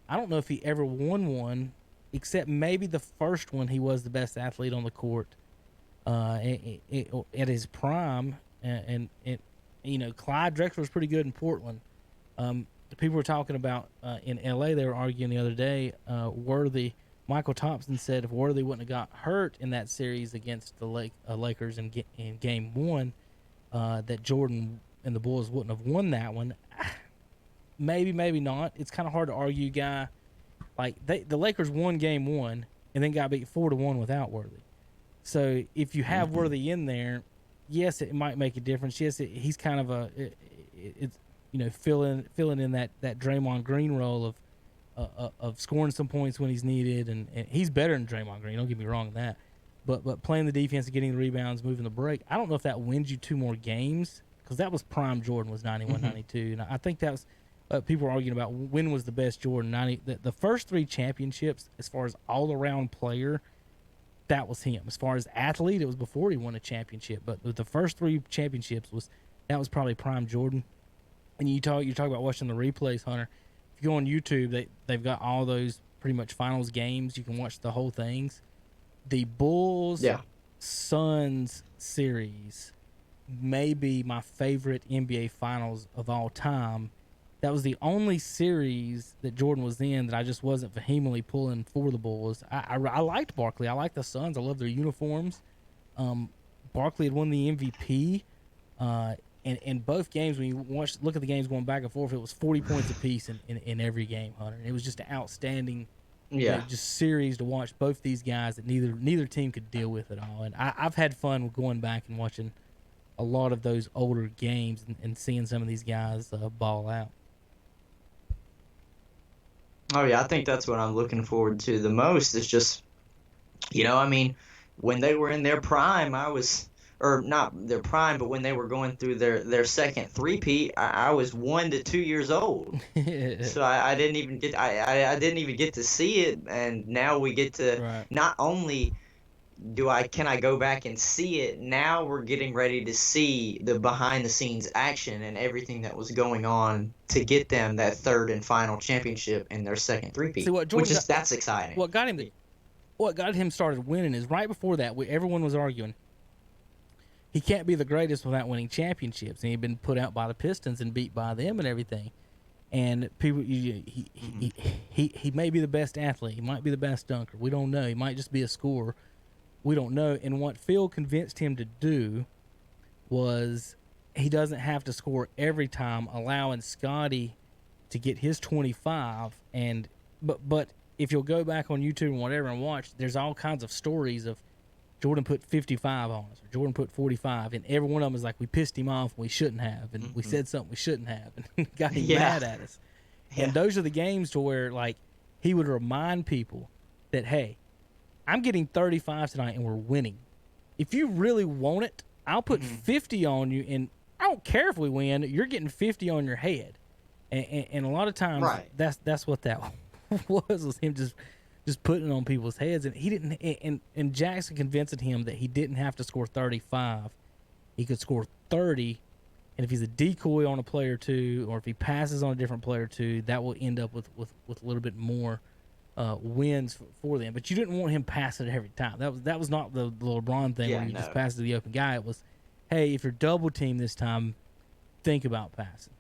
I don't know if he ever won one, except maybe the first one he was the best athlete on the court at his prime. And you know, Clyde Drexler was pretty good in Portland. The people were talking about in LA, they were arguing the other day, Worthy. Michael Thompson said if Worthy wouldn't have got hurt in that series against the Lakers in game 1, that Jordan and the Bulls wouldn't have won that one. Maybe not. It's kind of hard to argue, guy. Like the Lakers won game 1 and then got beat 4-1 without Worthy. So if you have Worthy in there, yes, it might make a difference. Yes, he's kind of it's you know, filling in that Draymond Green role of scoring some points when he's needed, and he's better than Draymond Green. Don't get me wrong in that. But playing the defense and getting the rebounds, moving the break, I don't know if that wins you 2 more games, because that was prime Jordan, was 91, 92. And I think that was people were arguing about when was the best Jordan. The first 3 championships, as far as all-around player, that was him. As far as athlete, it was before he won a championship. But the first 3 championships was probably prime Jordan. And you talk about watching the replays, Hunter. If you go on YouTube, they've got all those pretty much finals games. You can watch the whole things. The Bulls Suns series may be my favorite NBA finals of all time. That was the only series that Jordan was in that I just wasn't vehemently pulling for the Bulls. I liked Barkley. I liked the Suns. I love their uniforms. Barkley had won the MVP. And both games, when you look at the games going back and forth, it was 40 points apiece in every game, Hunter. And it was just an outstanding just series to watch both these guys that neither team could deal with at all. And I've had fun with going back and watching a lot of those older games and seeing some of these guys ball out. Oh yeah, I think that's what I'm looking forward to the most. Is just, I mean, when they were in their prime, or not their prime, but when they were going through their second three-peat, I was 1 to 2 years old. So I didn't even get I didn't even get to see it, and now we get to. Right. Not only can I go back and see it, now we're getting ready to see the behind the scenes action and everything that was going on to get them that third and final championship in their second three-peat. See, That's exciting. What got him started winning is right before that, everyone was arguing he can't be the greatest without winning championships, and he'd been put out by the Pistons and beat by them and everything. And people, he may be the best athlete, he might be the best dunker, we don't know. He might just be a scorer, we don't know. And what Phil convinced him to do was he doesn't have to score every time, allowing Scotty to get his 25. And but if you'll go back on YouTube and whatever and watch, there's all kinds of stories of Jordan put 55 on us, or Jordan put 45, and every one of them is like, we pissed him off, we shouldn't have, and we said something we shouldn't have, and got him mad at us. Yeah. And those are the games to where, like, he would remind people that, hey, I'm getting 35 tonight and we're winning. If you really want it, I'll put 50 on you, and I don't care if we win, you're getting 50 on your head. And a lot of times, that's what that was him just putting it on people's heads. And he didn't, and Jackson convincing him that he didn't have to score 35. He could score 30, and if he's a decoy on a play or two, or if he passes on a different player or two, that will end up with a little bit more wins for them. But you didn't want him passing it every time. That was not the LeBron thing where you just pass to the open guy. It was, hey, if you're double teamed this time, think about passing.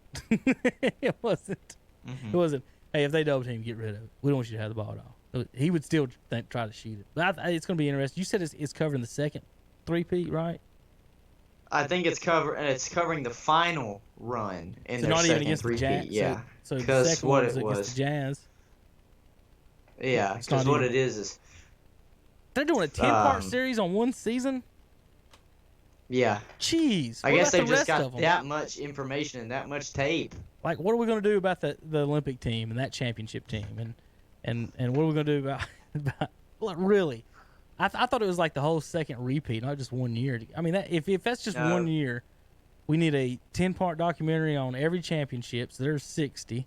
It wasn't. It wasn't, hey, if they double team, get rid of it. We don't want you to have the ball at all. He would still try to shoot it. But it's going to be interesting. You said it's covering the second three-peat, right? I think it's covering the final run in their second three-peat. Yeah. So the second one was against the Jazz. Yeah, because what it is they're doing a 10-part series on one season. Yeah. Jeez. I guess they just got that much information and that much tape. Like, what are we going to do about the Olympic team and that championship team, and what are we going to do about like, really? I thought it was like the whole second repeat, not just 1 year. I mean, if that's just 1 year, we need a 10-part documentary on every championship. So there's 60.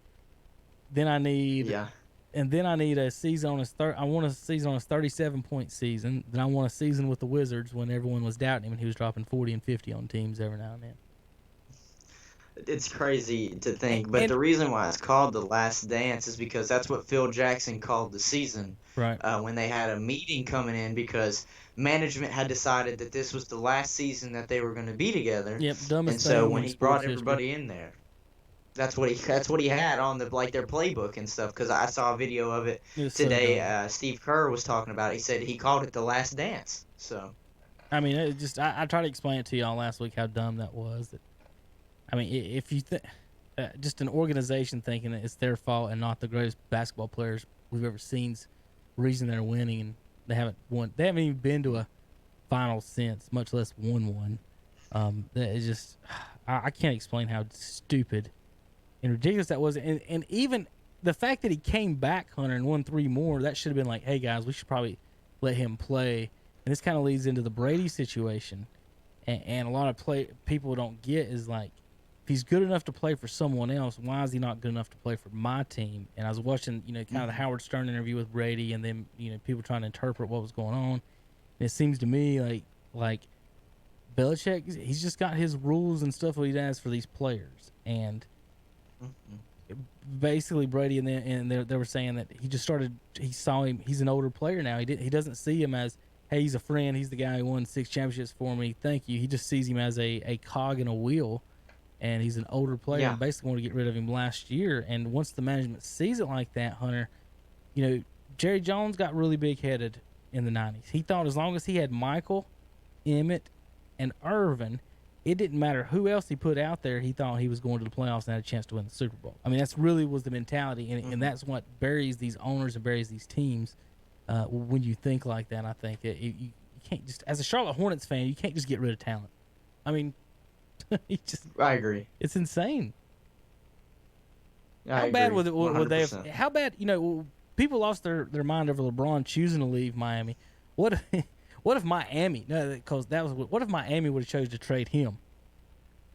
Then I need a season on his I want a season on his 37-point season. Then I want a season with the Wizards when everyone was doubting him and he was dropping 40 and 50 on teams every now and then. It's crazy to think, but the reason why it's called The Last Dance is because that's what Phil Jackson called the season. Right. When they had a meeting coming in, because management had decided that this was the last season that they were going to be together. Yep. And so when he brought everybody in there, that's what he had on their playbook and stuff. Because I saw a video of it today. Steve Kerr was talking about it. He said he called it The Last Dance. So. I mean, it just I tried to explain it to y'all last week how dumb that was. I mean, if you think just an organization thinking that it's their fault and not the greatest basketball players we've ever seen's reason they're winning, and they haven't won. They haven't even been to a final since, much less won one. That is just I can't explain how stupid and ridiculous that was. And even the fact that he came back, Hunter, and won 3 more, that should have been like, hey guys, we should probably let him play. And this kind of leads into the Brady situation, and a lot of people don't get is like, if he's good enough to play for someone else, why is he not good enough to play for my team? And I was watching, kind of the Howard Stern interview with Brady, and then, people trying to interpret what was going on. And it seems to me like Belichick, he's just got his rules and stuff that he does for these players. And basically Brady and they were saying that he saw him, he's an older player now. He doesn't see him as, hey, he's a friend, he's the guy who won 6 championships for me, thank you. He just sees him as a cog in a wheel. And he's an older player and basically wanted to get rid of him last year. And once the management sees it like that, Hunter, Jerry Jones got really big-headed in the 90s. He thought as long as he had Michael, Emmett, and Irvin, it didn't matter who else he put out there, he thought he was going to the playoffs and had a chance to win the Super Bowl. I mean, that's really was the mentality, and that's what buries these owners and buries these teams when you think like that. I think you can't just, as a Charlotte Hornets fan, you can't just get rid of talent. I mean, He just, I agree. it's insane. I How bad agree. would they have? 100%. How bad? People lost their mind over LeBron choosing to leave Miami. What if, what if Miami? No, because that was what if Miami would have chose to trade him,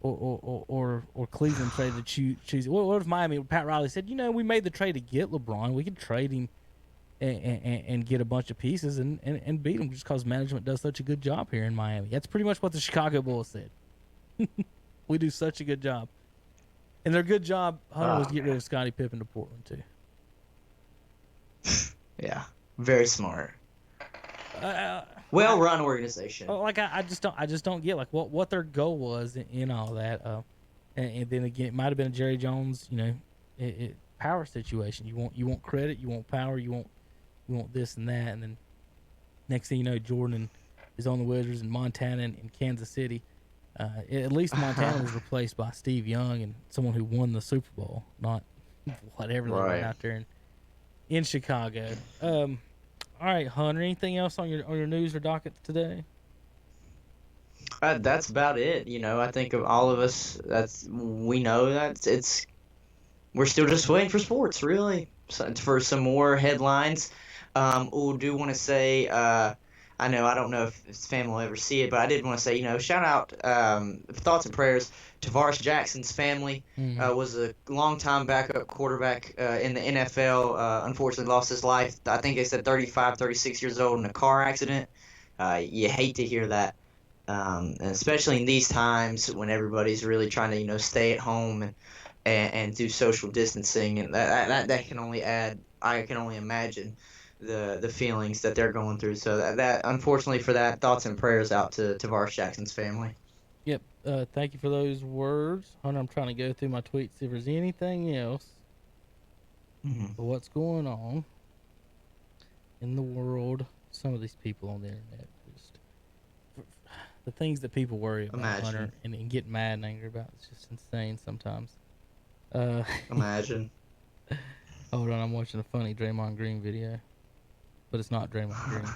or Cleveland traded to choose. What if Miami? Pat Riley said, we made the trade to get LeBron. We could trade him and get a bunch of pieces and beat him just because management does such a good job here in Miami. That's pretty much what the Chicago Bulls said. We do such a good job. And their good job, Hunter, was to get rid of Scottie Pippen to Portland too. Yeah, very smart. Uh, Well-run organization. Like I just don't get like what their goal was in all that. And then again, it might have been a Jerry Jones, power situation. You want credit, you want power, you want this and that, and then next thing you know, Jordan is on the Wizards and Montana and Kansas City. At least Montana was replaced by Steve Young and someone who won the Super Bowl, not whatever they were out there in Chicago. All right, Hunter. Anything else on your news or docket today? That's about it. I think of all of us. We know that we're still just waiting for sports, really, for some more headlines. Do want to say, I don't know if his family will ever see it, but I did want to say, shout out, thoughts and prayers to Tavares Jackson's family. Was a longtime backup quarterback in the NFL. Unfortunately, lost his life. I think they said 35, 36 years old in a car accident. You hate to hear that. And especially in these times when everybody's really trying to, stay at home and do social distancing, and that can only add. I can only imagine the feelings that they're going through. So that unfortunately for that, thoughts and prayers out to Tavares Jackson's family. Yep. Thank you for those words, Hunter. I'm trying to go through my tweets see if there's anything else. What's going on in the world? Some of these people on the internet, just the things that people worry about, Hunter, and get mad and angry about. It's just insane sometimes. Imagine. Hold on, I'm watching a funny Draymond Green video, but it's not Draymond Green.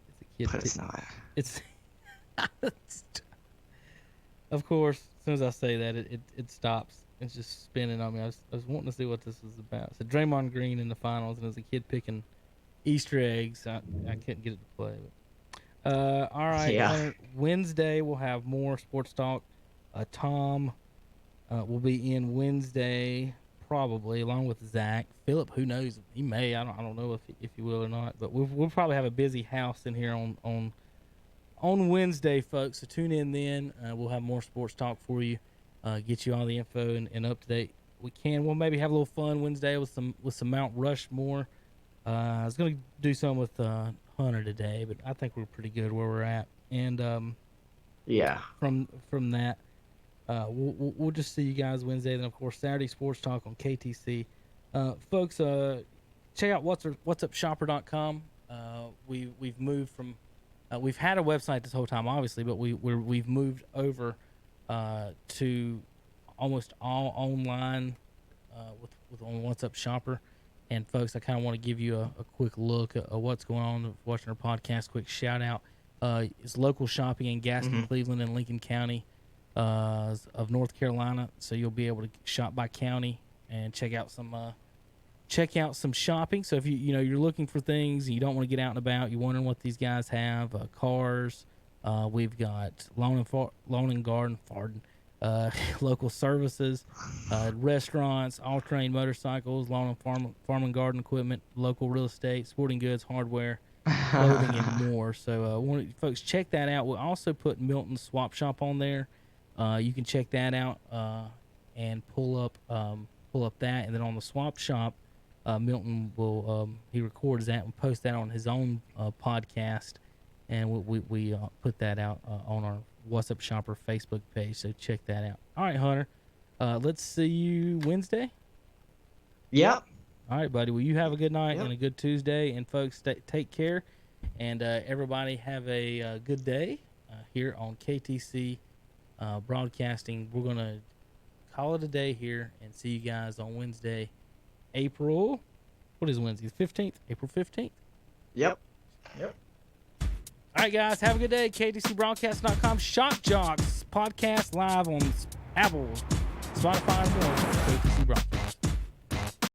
It's a kid. But it's not. It's. Of course, as soon as I say that, it stops. It's just spinning on me. I was wanting to see what this was about. So Draymond Green in the finals, and as a kid picking Easter eggs, I couldn't get it to play. But, all right. Yeah. Wednesday we'll have more sports talk. Tom will be in Wednesday probably along with Zach. Philip, who knows? He may. I don't know if he will or not. But we'll probably have a busy house in here on Wednesday, folks. So tune in then. We'll have more sports talk for you. Get you all the info and up to date we can. We'll maybe have a little fun Wednesday with some Mount Rushmore. I was gonna do some with Hunter today, but I think we're pretty good where we're at. And yeah, from that, we'll just see you guys Wednesday. Then of course Saturday sports talk on KTC. Folks, check out whatsupshopper.com. We've moved from we've had a website this whole time, obviously, but we've moved over to almost all online with on What's Up Shopper. And folks, I kind of want to give you a quick look at what's going on watching our podcast. Quick shout out. It's local shopping in Gaston, Cleveland, and Lincoln County of North Carolina. So you'll be able to shop by county and check out some shopping. So if you're looking for things and you don't want to get out and about, you're wondering what these guys have, cars. We've got lawn and garden, local services, restaurants, all-terrain motorcycles, lawn and farm and garden equipment, local real estate, sporting goods, hardware, clothing, and more. So, folks, check that out. We'll also put Milton's Swap Shop on there. You can check that out and pull up that, and then on the Swap Shop, Milton will he records that and post that on his own podcast. And we put that out on our What's Up Shopper Facebook page, so check that out. All right, Hunter. Let's see you Wednesday. Yep. All right, buddy. Well, you have a good night and a good Tuesday. And, folks, take care. And everybody have a good day here on KTC Broadcasting. We're going to call it a day here and see you guys on Wednesday, April. What is Wednesday? The 15th? April 15th? Yep. All All right, guys, have a good day. KTCBroadcast.com. Shock Joxx podcast live on Apple, Spotify, and more. KTC Broadcast.